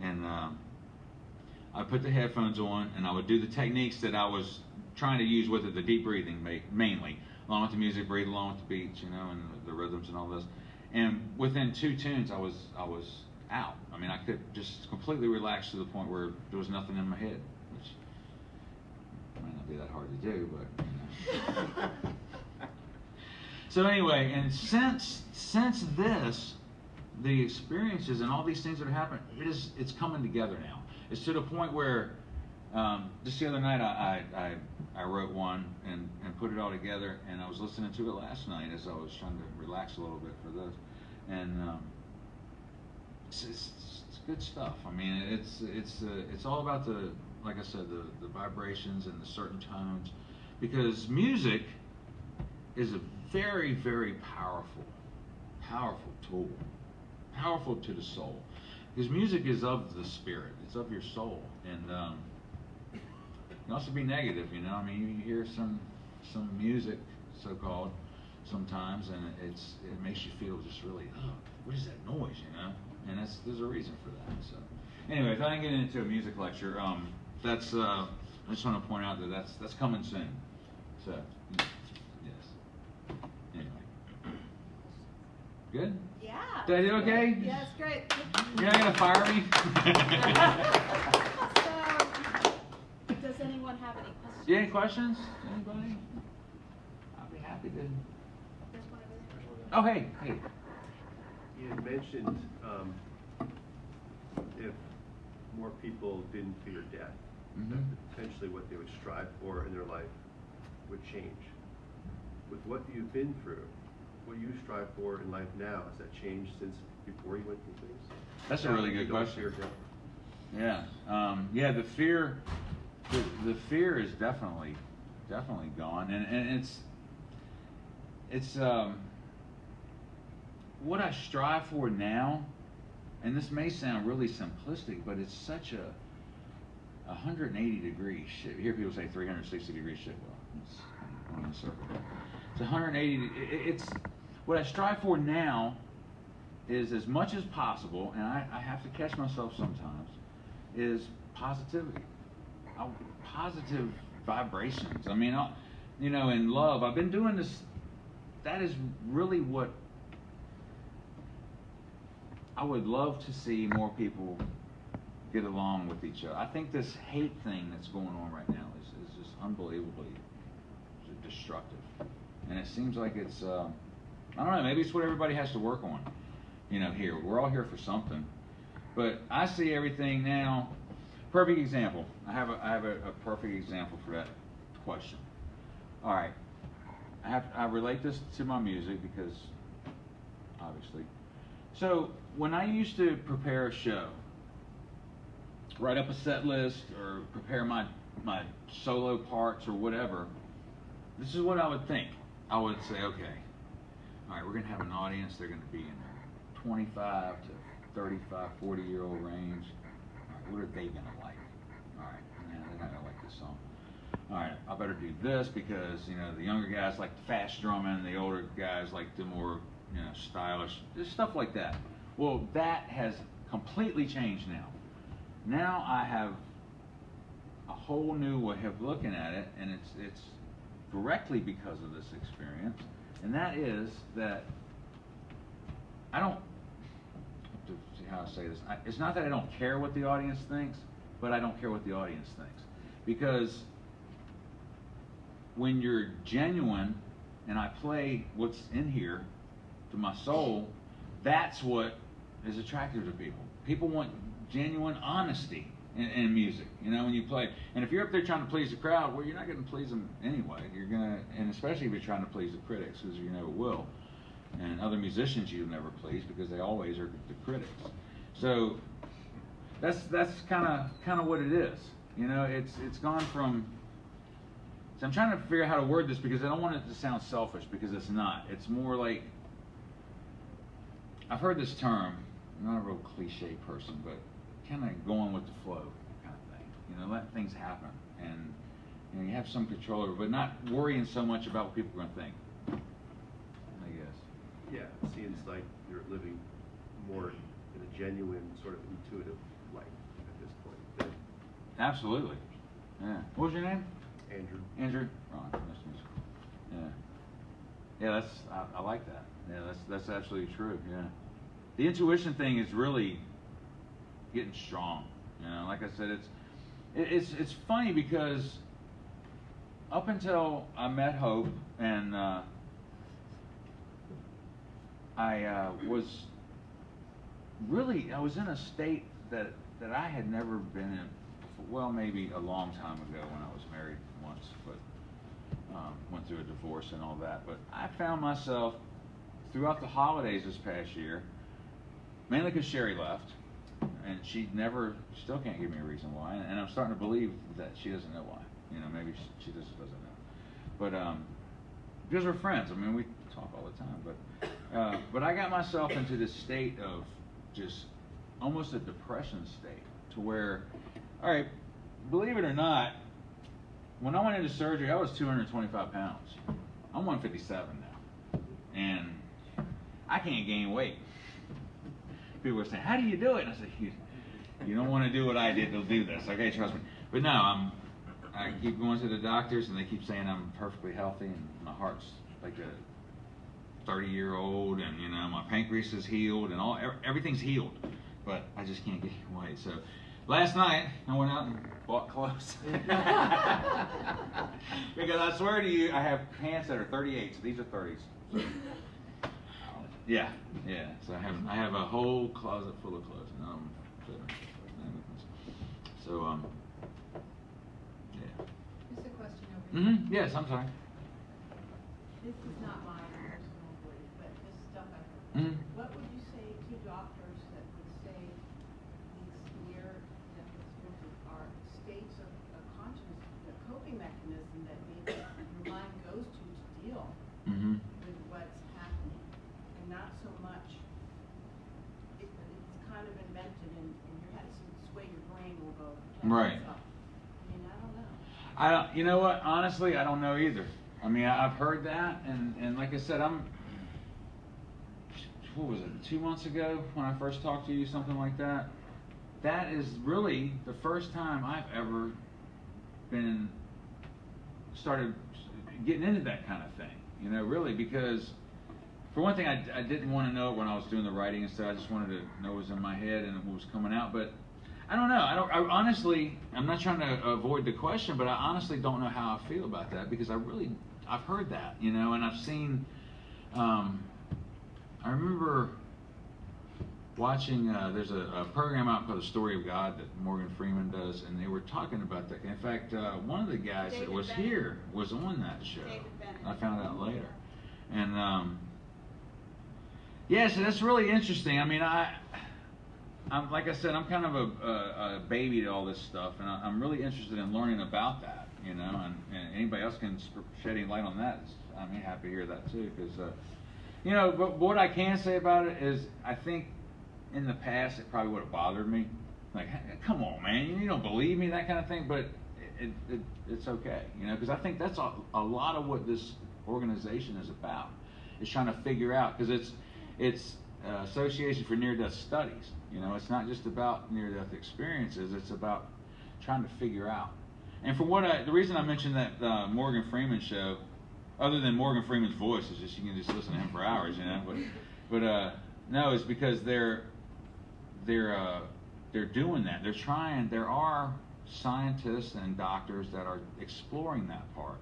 And I put the headphones on, and I would do the techniques that I was trying to use with it, the deep breathing mainly, along with the music, breathe along with the beats, and the rhythms and all this. And within 2 tunes, I was out. I mean, I could just completely relax to the point where there was nothing in my head, which might not be that hard to do, but. So anyway, and since this, the experiences and all these things that are happening, it's coming together now. It's to the point where just the other night I wrote one and put it all together, and I was listening to it last night as I was trying to relax a little bit for this, and it's good stuff. I mean, it's all about like I said, the vibrations and the certain tones, because music is a very, very powerful tool, powerful to the soul, because music is of the spirit, it's of your soul. And can also be negative, you know. I mean, you hear some music, so-called, sometimes, and it makes you feel just really, oh, what is that noise, you know? And there's a reason for that. So, anyway, if I didn't get into a music lecture, that's I just want to point out that that's coming soon. So, yes. Anyway, good. Yeah. Did I do okay? Yeah, it's great. You're not gonna fire me? So, does anyone have any questions? Yeah, any questions? Anybody? I'll be happy to. There's one over there. Oh, hey. You had mentioned if more people didn't fear death, Mm-hmm. potentially what they would strive for in their life would change. With what you've been through, what you strive for in life now, has that changed since before you went through things? That's a really good question. Fear death? Yeah. Yeah. The fear is definitely gone, and it's what I strive for now. And this may sound really simplistic, but it's such a 180-degree shift. You hear people say 360-degree shift. Well, it's on the circle. It's 180. It's what I strive for now is, as much as possible, and I have to catch myself sometimes, is positivity. Positive vibrations. I mean, you know, in love, I've been doing this. That is really what I would love to see more people get along with each other. I think this hate thing that's going on right now is just unbelievably destructive. And it seems like it's, I don't know, maybe it's what everybody has to work on, you know, here. We're all here for something. But I see everything now. Perfect example. I have a perfect example for that question. All right. I relate this to my music because, obviously. So when I used to prepare a show, write up a set list or prepare my solo parts or whatever, this is what I would think. I would say, okay, all right, we're going to have an audience. They're going to be in their 25 to 35, 40-year-old range. All right, what are they going to like? All right, they're not going to like this song. All right, I better do this because, you know, the younger guys like the fast drumming, the older guys like the more, you know, stylish, just stuff like that. Well, that has completely changed now. Now I have a whole new way of looking at it, and it's directly because of this experience, and that is that I don't, to see how I say this, it's not that I don't care what the audience thinks, but I don't care what the audience thinks. Because when you're genuine, and I play what's in here to my soul, that's what is attractive to people. People want genuine honesty in music, you know, when you play. And if you're up there trying to please the crowd, well, you're not going to please them anyway. You're going to, and especially if you're trying to please the critics, because you never will. And other musicians you'll never please because they always are the critics. So that's kind of what it is. You know, it's gone from. So I'm trying to figure out how to word this because I don't want it to sound selfish, because it's not. It's more like, I've heard this term. I'm not a real cliche person, but kind of going with the flow kind of thing. You know, let things happen, and you know, you have some control over it, but not worrying so much about what people are going to think, I guess. Yeah, it seems like you're living more in a genuine, sort of intuitive life at this point. Absolutely. Yeah. What was your name? Andrew. Andrew. Ron. Nice to meet you. Yeah. Yeah. I like that. Yeah. That's absolutely true. Yeah. The intuition thing is really getting strong. You know, like I said, it's funny because up until I met Hope, and I was in a state that I had never been in. Well, maybe a long time ago when I was married once, but went through a divorce and all that. But I found myself throughout the holidays this past year, mainly because Sherry left, and still can't give me a reason why, and I'm starting to believe that she doesn't know why. You know, maybe she just doesn't know. But because we're friends, I mean, we talk all the time. But I got myself into this state of just almost a depression state, to where, all right, believe it or not, when I went into surgery, I was 225 pounds. I'm 157 now, and I can't gain weight. People were saying, "How do you do it?" And I said, "You don't want to do what I did to do this, okay? Trust me." But no, I keep going to the doctors, and they keep saying I'm perfectly healthy, and my heart's like a 30-year-old, and you know my pancreas is healed, and everything's healed, but I just can't gain weight. So last night I went out and bought clothes because I swear to you, I have pants that are 38s. These are 30s. So, yeah. So I have a whole closet full of clothes. So yeah. Just a question over here. Yes, I'm sorry. This is not my personal belief, but just stuff I've heard. What would you say to doctors that would say these near-death experiences are states of conscious, the coping mechanism that maybe your mind goes to deal with what's happening, and not so much, it's kind of invented in your head, so it's the way your brain will go protect Right. itself. I mean, I don't know. You know what? Honestly, I don't know either. I mean, I've heard that, and like I said, what was it, 2 months ago when I first talked to you, something like that? That is really the first time I've ever started getting into that kind of thing, you know, really, because for one thing, I didn't want to know it when I was doing the writing and stuff. I just wanted to know what was in my head and what was coming out, but I don't know. I honestly, I'm not trying to avoid the question, but I honestly don't know how I feel about that because I've heard that, you know, and I've seen, I remember watching, there's a program out called The Story of God that Morgan Freeman does, and they were talking about that. In fact, one of the guys that was here was on that show. David Bennett. I found out later. And, yeah, so that's really interesting. I mean, I'm like I said, I'm kind of a baby to all this stuff, and I'm really interested in learning about that, you know, and anybody else can shed any light on that. I'm happy to hear that too, because, you know, but what I can say about it is I think in the past it probably would have bothered me. Like, come on, man, you don't believe me, that kind of thing, but it's okay, you know, because I think that's a lot of what this organization is about, is trying to figure out, because it's Association for Near-Death Studies. You know, it's not just about near-death experiences. It's about trying to figure out. And for the reason I mentioned that Morgan Freeman show, other than Morgan Freeman's voice, is just you can just listen to him for hours, you know. But no, it's because they're doing that. They're trying. There are scientists and doctors that are exploring that part.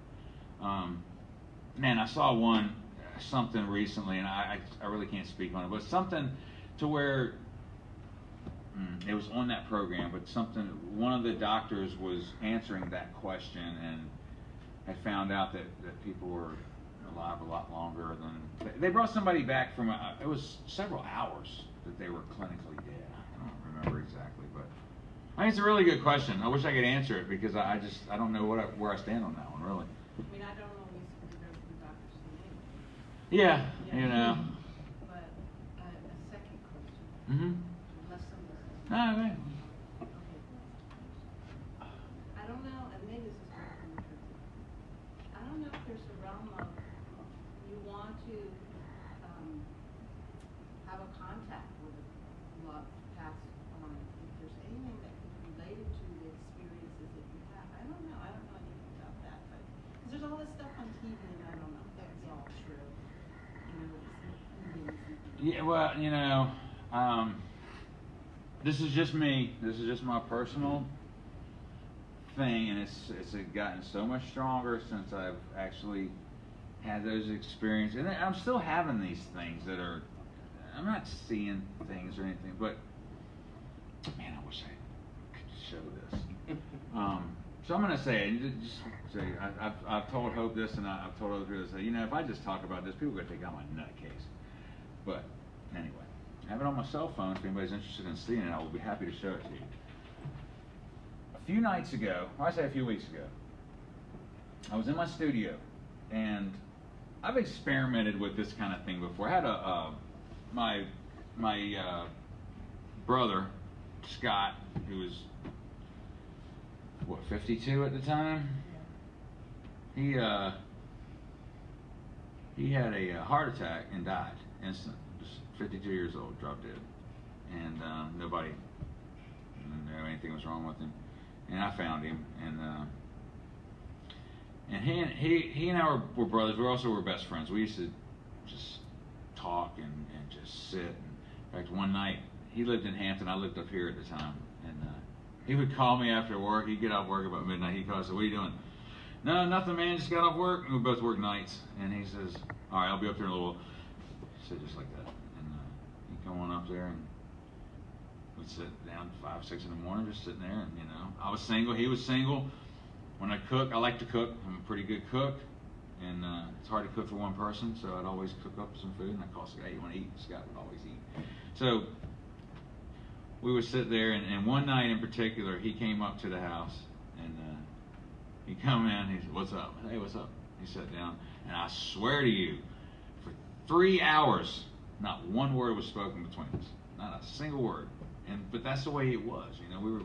Man, I saw something recently, and I really can't speak on it, but something to where it was on that program, but one of the doctors was answering that question and had found out that people were alive a lot longer than, they brought somebody back from, it was several hours that they were clinically dead. I don't remember exactly, but I think it's a really good question. I wish I could answer it because I don't know where I stand on that one, really. I mean, I don't always go to the doctor's anyway. Yeah, you know. But a second question. Unless somebody says. No, man. Okay. I don't know, and maybe this is not from the truth. I don't know if there's a realm of you want to have a contact with a loved passed on. If there's anything that could be related to the experiences that you have, I don't know. I don't know anything about that, but because there's all this stuff on TV, and I don't know if that's all true. You know, Yeah, well, you know, this is just me. This is just my personal thing, and it's gotten so much stronger since I've actually had those experiences. And I'm still having these things that are, I'm not seeing things or anything, but man, I wish I could show this. So I'm going to say, I've told Hope this, and I've told other people this. You know, if I just talk about this, people are going to think I'm a nutcase. But anyway, I have it on my cell phone. If anybody's interested in seeing it, I will be happy to show it to you. A few nights ago, or I say a few weeks ago, I was in my studio, and I've experimented with this kind of thing before. I had my brother, Scott, who was, 52 at the time? he had a heart attack and died instant. Just 52 years old, dropped dead, and nobody knew anything was wrong with him. And I found him, and he and I were brothers. We also were best friends. We used to just talk and just sit. In fact, one night, he lived in Hampton. I lived up here at the time, and he would call me after work. He'd get off work about midnight. He'd call and say, "What are you doing?" "No, nothing, man. Just got off work." And we both work nights. And he says, "All right, I'll be up there in a little." He said just like that. And he'd come on up there, and we'd sit down 5, 6 in the morning, just sitting there. And I was single. He was single. When I cook, I like to cook. I'm a pretty good cook. And it's hard to cook for one person, so I'd always cook up some food. And I'd call Scott, "Hey, you want to eat?" Scott would always eat. So we would sit there, and one night in particular, he came up to the house, and he come in, he said, "What's up?" I said, "Hey, what's up?" He sat down, and I swear to you, for 3 hours, not one word was spoken between us. Not a single word. But that's the way it was, we were.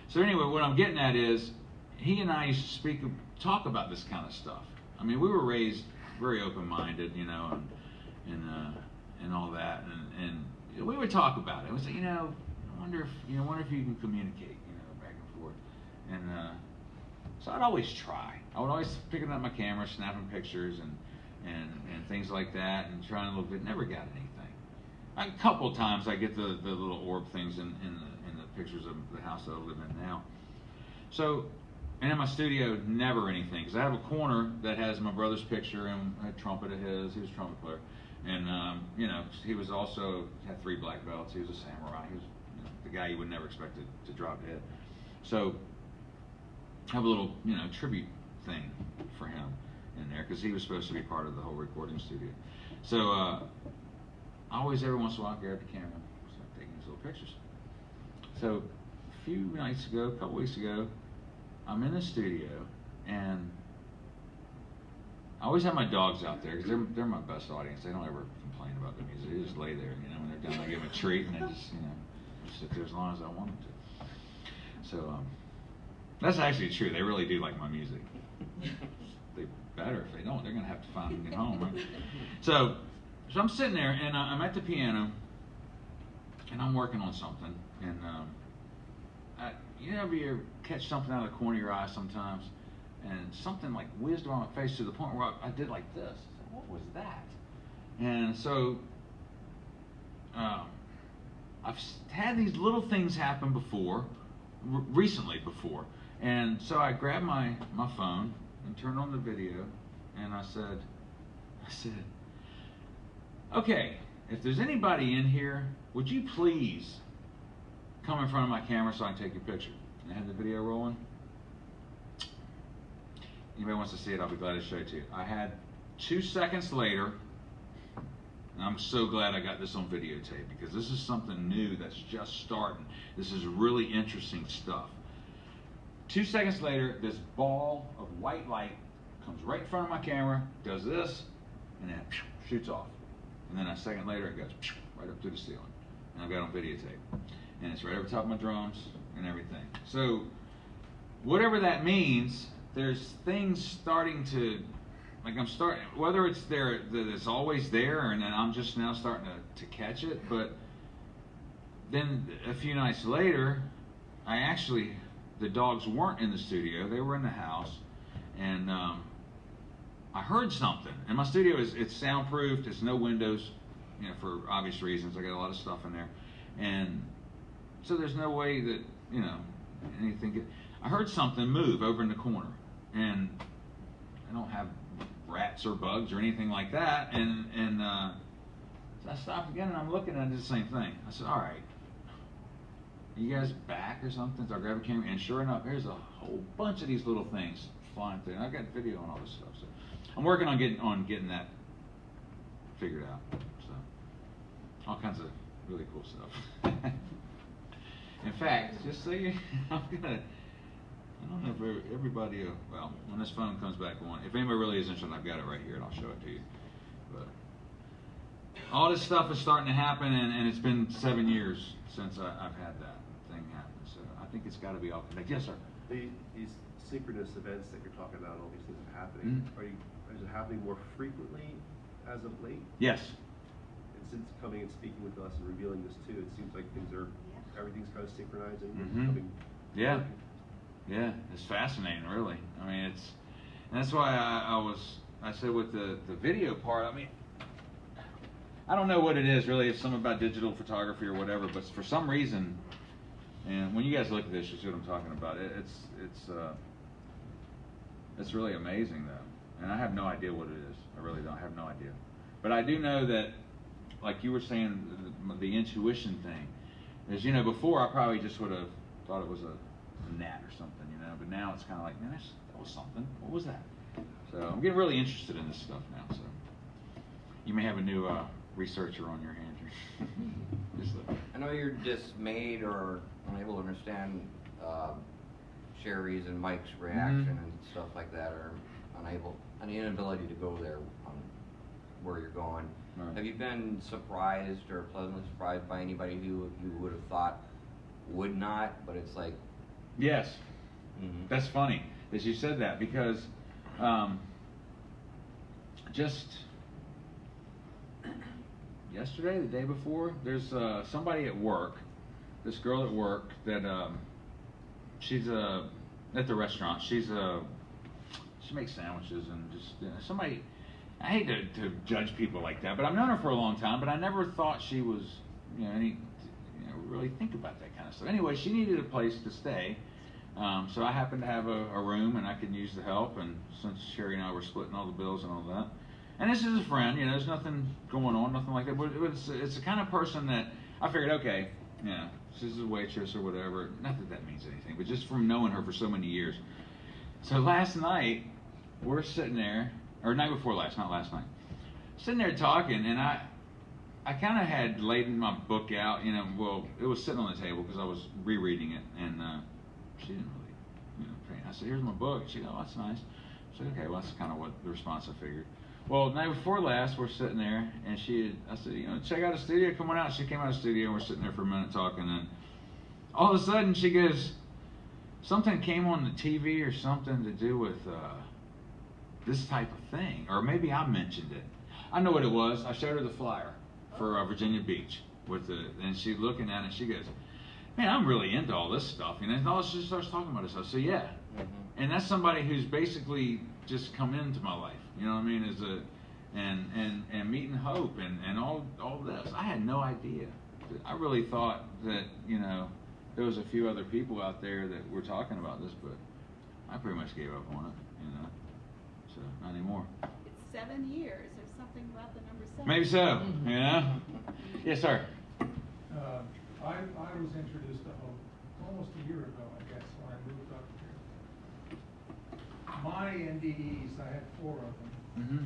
So anyway, what I'm getting at is, he and I used to talk about this kind of stuff. I mean, we were raised very open-minded, and all that, and we would talk about it. We say, I wonder if you can communicate, back and forth. And so I'd always try. I would always pick up my camera, snapping pictures and things like that, and trying to look good. Never got anything. A couple of times I get the little orb things in the pictures of the house that I live in now. So, and in my studio, never anything, because I have a corner that has my brother's picture and a trumpet of his. He was a trumpet player. And, he was also, had 3 black belts. He was a samurai. He was the guy you would never expect to drop dead. So, I have a little, tribute thing for him in there, because he was supposed to be part of the whole recording studio. So, I always, every once in a while, grab the camera and start taking these little pictures. So, a few nights ago, a couple weeks ago, I'm in the studio, and I always have my dogs out there, because they're my best audience. They don't ever complain about the music. They just lay there, when they're done, I give them a treat, and they just, sit there as long as I want them to. So, that's actually true. They really do like my music. They better. If they don't, they're going to have to find me at home, right? So I'm sitting there, and I'm at the piano, and I'm working on something, and you ever catch something out of the corner of your eye sometimes, and something like whizzed around my face to the point where I did like this. I said, "What was that?" And so I've had these little things happen before, recently before, and so I grabbed my phone and turned on the video, and I said, "Okay, if there's anybody in here, would you please come in front of my camera so I can take your picture?" And I had the video rolling. Anybody wants to see it, I'll be glad to show it to you. I had 2 seconds later, and I'm so glad I got this on videotape, because this is something new that's just starting. This is really interesting stuff. 2 seconds later, this ball of white light comes right in front of my camera, does this, and then shoots off. And then a second later, it goes right up through the ceiling. And I've got it on videotape. And it's right over top of my drums and everything. So, whatever that means, there's things starting to, whether it's there, that it's always there, and then I'm just now starting to catch it. But then a few nights later, the dogs weren't in the studio, they were in the house, and I heard something. And my studio it's soundproofed, it's no windows, for obvious reasons. I got a lot of stuff in there, and so there's no way that anything. I heard something move over in the corner, and I don't have rats or bugs or anything like that. And so I stopped again, and I'm looking at the same thing. I said, "All right, are you guys back or something?" So I grabbed a camera, and sure enough, there's a whole bunch of these little things flying through. And I've got video on all this stuff, so I'm working on getting that figured out. So all kinds of really cool stuff. In fact, just so you, I don't know if everybody, well, when this phone comes back on, if anybody really is interested, I've got it right here, and I'll show it to you. But all this stuff is starting to happen, and it's been 7 years since I've had that thing happen. So I think it's got to be all connected. Yes, sir. These synchronous events that you're talking about, all these things are happening. Mhm. Is it happening more frequently as of late? Yes. And since coming and speaking with us and revealing this too, it seems like everything's kind of synchronizing. Mhm. Coming, Yeah. working. Yeah, it's fascinating, really. I mean, and that's why I said with the video part, I mean, I don't know what it is really, it's something about digital photography or whatever, but for some reason, and when you guys look at this, you see what I'm talking about. It's really amazing though, and I have no idea what it is. I really don't have no idea, but I do know that, like you were saying, the intuition thing is, you know, before I probably just would have thought it was a gnat or something, you know, but now it's kind of like, man, that was something. What was that? So I'm getting really interested in this stuff now. So you may have a new researcher on your hands. Just look. I know you're dismayed or unable to understand Sherry's and Mike's reaction and stuff like that, or an inability to go there where you're going. Right. Have you been surprised or pleasantly surprised by anybody who you would have thought would not, but it's like... Yes. Mm-hmm. That's funny that you said that, because just yesterday, the day before, there's somebody at work, this girl at work that she's at the restaurant. She makes sandwiches and just somebody. I hate to judge people like that, but I've known her for a long time. But I never thought she was, really think about that kind of stuff. Anyway, she needed a place to stay, so I happened to have a room and I could use the help. And since Sherry and I were splitting all the bills and all that, and this is a friend, there's nothing going on, nothing like that. But it's the kind of person that I figured, okay, she's a waitress or whatever. Not that that means anything, but just from knowing her for so many years. So last night, we're sitting there, or night before last, not last night, sitting there talking, and I kind of had laid my book out, well, it was sitting on the table because I was rereading it, and she didn't really, pay. I said, here's my book. She said, oh, that's nice. I said, okay, well, that's kind of what the response I figured. Well, the night before last, we're sitting there, and I said, check out the studio, come on out. She came out of the studio, and we're sitting there for a minute talking, and all of a sudden, she goes, something came on the TV or something to do with this type of thing, or maybe I mentioned it. I know what it was. I showed her the flyer for Virginia Beach, and she's looking at it, and she goes, man, I'm really into all this stuff, and all she starts talking about this stuff. So yeah, and that's somebody who's basically just come into my life, you know what I mean, and meeting Hope and all this. I had no idea. I really thought that there was a few other people out there that were talking about this, but I pretty much gave up on it, so not anymore. It's 7 years. There's something about the number 7. Maybe so, Yes, sir. I was introduced to Hope almost a year ago, I guess, when I moved up here. My NDEs, I had 4 of them. Mm-hmm.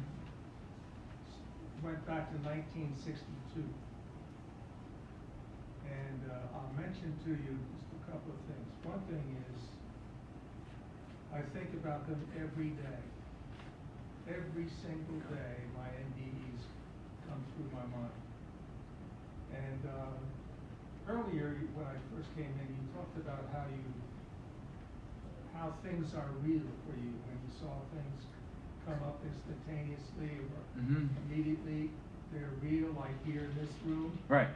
Went back to 1962. And I'll mention to you just a couple of things. One thing is, I think about them every day. Every single day, my NDEs come through my mind. And earlier, when I first came in, you talked about how things are real for you when you saw things come up instantaneously or immediately. They're real, like here in this room. Right.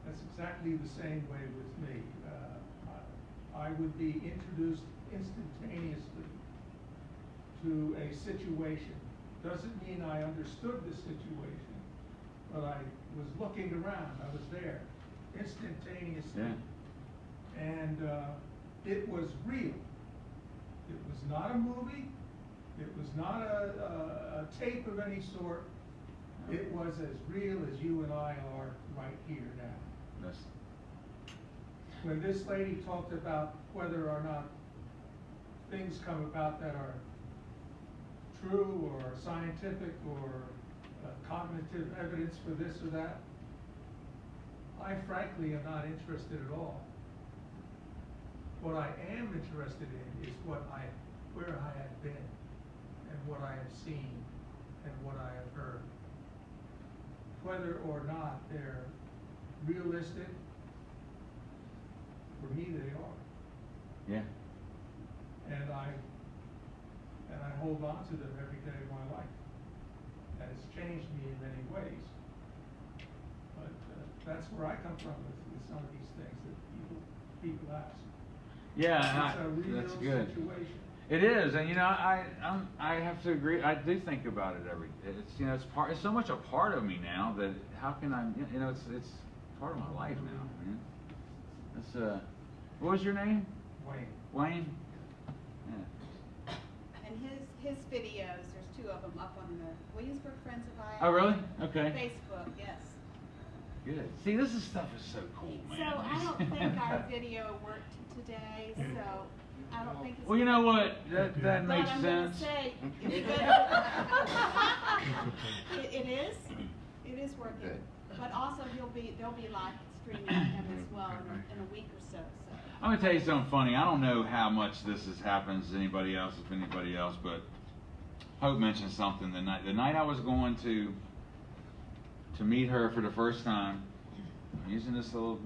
That's exactly the same way with me. I would be introduced instantaneously to a situation. Doesn't mean I understood the situation, but I was looking around. I was there instantaneously. Yeah. And it was real. It was not a movie. It was not a tape of any sort. It was as real as you and I are right here now. Yes. When this lady talked about whether or not things come about that are true or scientific or cognitive evidence for this or that, I frankly am not interested at all. What I am interested in is where I have been and what I have seen and what I have heard. Whether or not they're realistic, For me, they are. Yeah. And I hold on to them every day of my life. And it's changed me in many ways. But that's where I come from with some of these things that people ask. Yeah, It's a real that's good. situation. It is, and I have to agree. I do think about it every. It's it's so much a part of me now that how can I it's part of my life now. Man. It's what was your name? Wayne. Wayne. Yeah. And his videos, there's 2 of them up on the Williamsburg Friends of I. Oh really? Okay. Facebook, yes. Good. See, this stuff is so cool, man. So I don't think our video worked today, so I don't think it's. Well, you know what? That But makes I'm sense. gonna say, it's good. It is working. Good. But also they'll be live streaming him as well in a week or so. I'm gonna tell you something funny. I don't know how much this happens to anybody else, if anybody else, but Hope mentioned something the night I was going to meet her for the first time. I'm using this little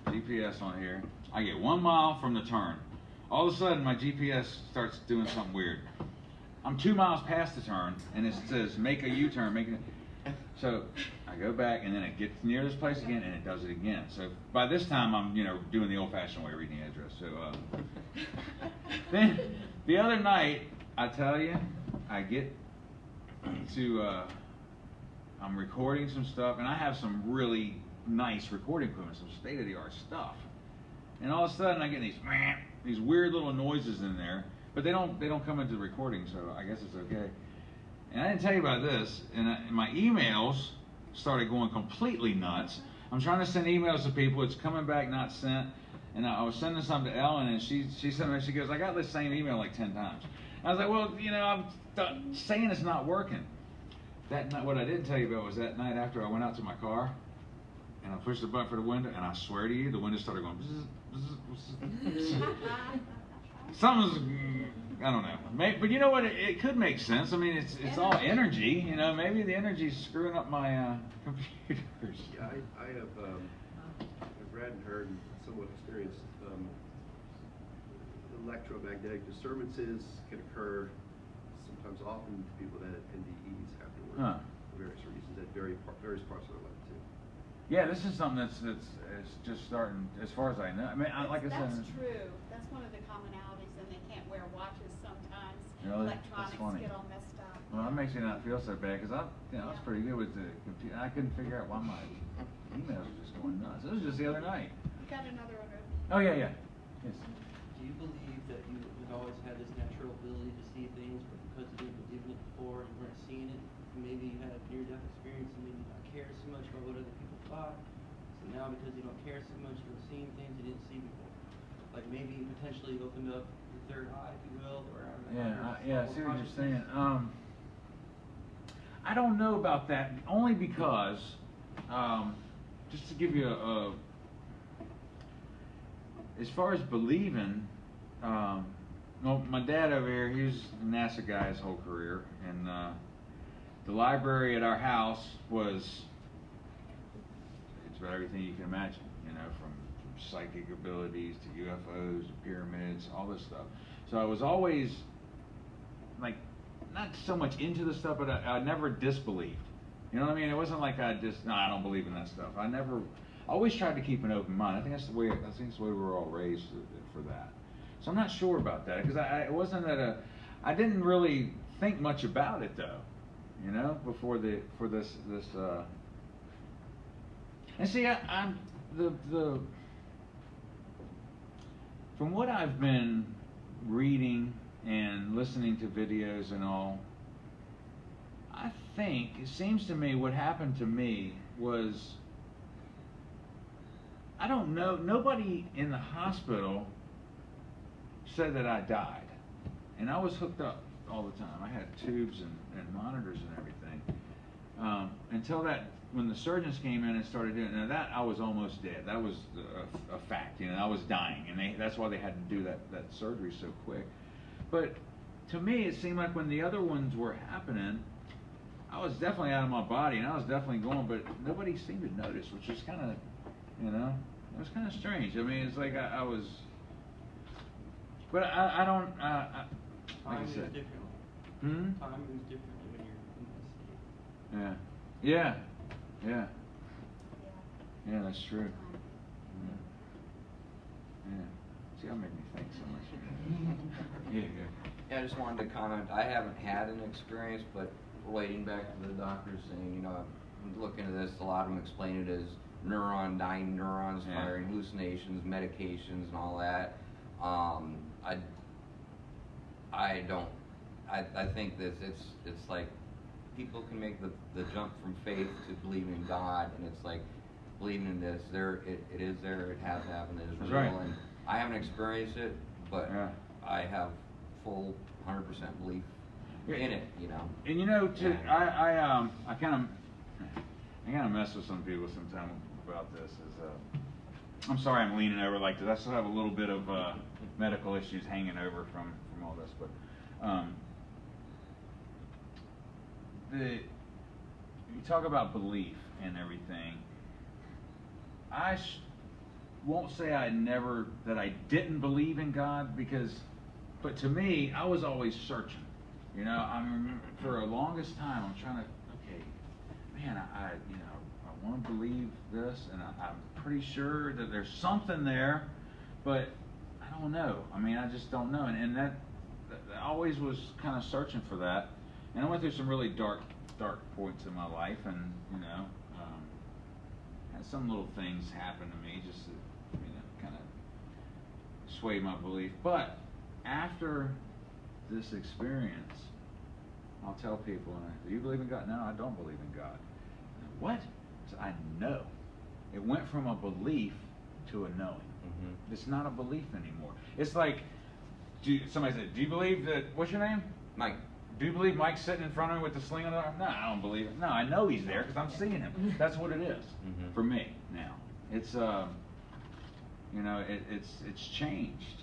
GPS on here. I get 1 mile from the turn. All of a sudden, my GPS starts doing something weird. I'm 2 miles past the turn, and it says make a U-turn. So I go back, and then it gets near this place again, and it does it again. So by this time, I'm doing the old-fashioned way, reading the address. So then the other night, I tell you, I get to I'm recording some stuff, and I have some really nice recording equipment, some state-of-the-art stuff. And all of a sudden, I get these weird little noises in there, but they don't come into the recording, so I guess it's okay. And I didn't tell you about this, and my emails started going completely nuts. I'm trying to send emails to people, it's coming back not sent, and I was sending some to Ellen, and she sent me, she goes, I got this same email like 10 times. I was like, well, I'm saying it's not working. That night, what I didn't tell you about was that night after I went out to my car, and I pushed the button for the window, and I swear to you, the window started going bzz, bzz, bzz. Something's, I don't know. But you know what? It could make sense. I mean, it's all energy. Maybe the energy's screwing up my computers. Yeah, I have I've read and heard and somewhat experienced electromagnetic disturbances can occur sometimes often to people that have NDEs afterwards for various reasons at various parts of their life too. Yeah, this is something that's just starting, as far as I know. I mean, like I said. That's true. That's one of the commonalities, and they can't wear watches sometimes. Really? That's Electronics funny. get all messed up. Well, that makes me not feel so bad, because I was pretty good with the computer. I couldn't figure out why my emails were just going nuts. It was just the other night. You got another one. Oh yeah. Yes. Do you believe that you've always had this natural ability to see things, but because you didn't believe in it before, you weren't seeing it? Maybe you had a near-death experience and maybe not care so much about what other people thought. So now, because you don't care so much, you're seeing things you didn't see before. Like maybe you potentially opened up your third eye, if you will, or Yeah, I see what you're saying. I don't know about that, only because, just to give you as far as believing, well, my dad over here, he was a NASA guy his whole career, and the library at our house it's about everything you can imagine, from psychic abilities to UFOs to pyramids, all this stuff. So I was always, like, not so much into the stuff, but I never disbelieved. You know what I mean? It wasn't like I don't believe in that stuff. I always tried to keep an open mind. I think that's the way we were all raised for that. So I'm not sure about that, because it wasn't I didn't really think much about it though, before this. And see, I'm from what I've been reading and listening to videos and all, I think it seems to me what happened to me was, I don't know, nobody in the hospital said that I died, and I was hooked up all the time. I had tubes and monitors and everything, until when the surgeons came in and started doing it. Now I was almost dead. That was a fact, I was dying, and that's why they had to do that surgery so quick. But to me, it seemed like when the other ones were happening, I was definitely out of my body, and I was definitely going, but nobody seemed to notice, which is kind of, It was kind of strange. I mean, it's like I was, but I don't. Like I Time moves said. differently. Hmm. Time moves differently when you're in that state. Yeah. Yeah. Yeah, that's true. Yeah. See, that made me think so much. Yeah. Yeah, I just wanted to comment, I haven't had an experience, but relating back to the doctors saying, you know, I'm looking at this, a lot of them explain it as dying neurons, Yeah. firing hallucinations, medications and all that. I think that it's like people can make the jump from faith to believing in God, and it's like believing in this. It is there. It has happened. It is That's real. right. And I haven't experienced it, but Yeah. I have full 100% belief in it. You know. And you know, Yeah. I kind of mess with some people sometimes about this. I'm sorry, I'm leaning over like this. I still have a little bit of medical issues hanging over from all this, but you talk about belief and everything. I won't say that I didn't believe in God, but to me, I was always searching. You know, I remember for the longest time, I'm trying to, okay, man, I want to believe this, and I'm pretty sure that there's something there, but I don't know. I mean, I just don't know, and that I always was kind of searching for that, and I went through some really dark points in my life, and had some little things happen to me just to, kind of sway my belief. But after this experience, I'll tell people, do you believe in God? No, I don't believe in God. What? So I know. It went from a belief to a knowing. Mm-hmm. It's not a belief anymore. It's like, somebody said, do you believe that, what's your name? Mike. Do you believe Mike's sitting in front of me with the sling on the arm? No, I don't believe it. No, I know he's there because I'm seeing him. That's what it is Mm-hmm. for me now. It's it's changed.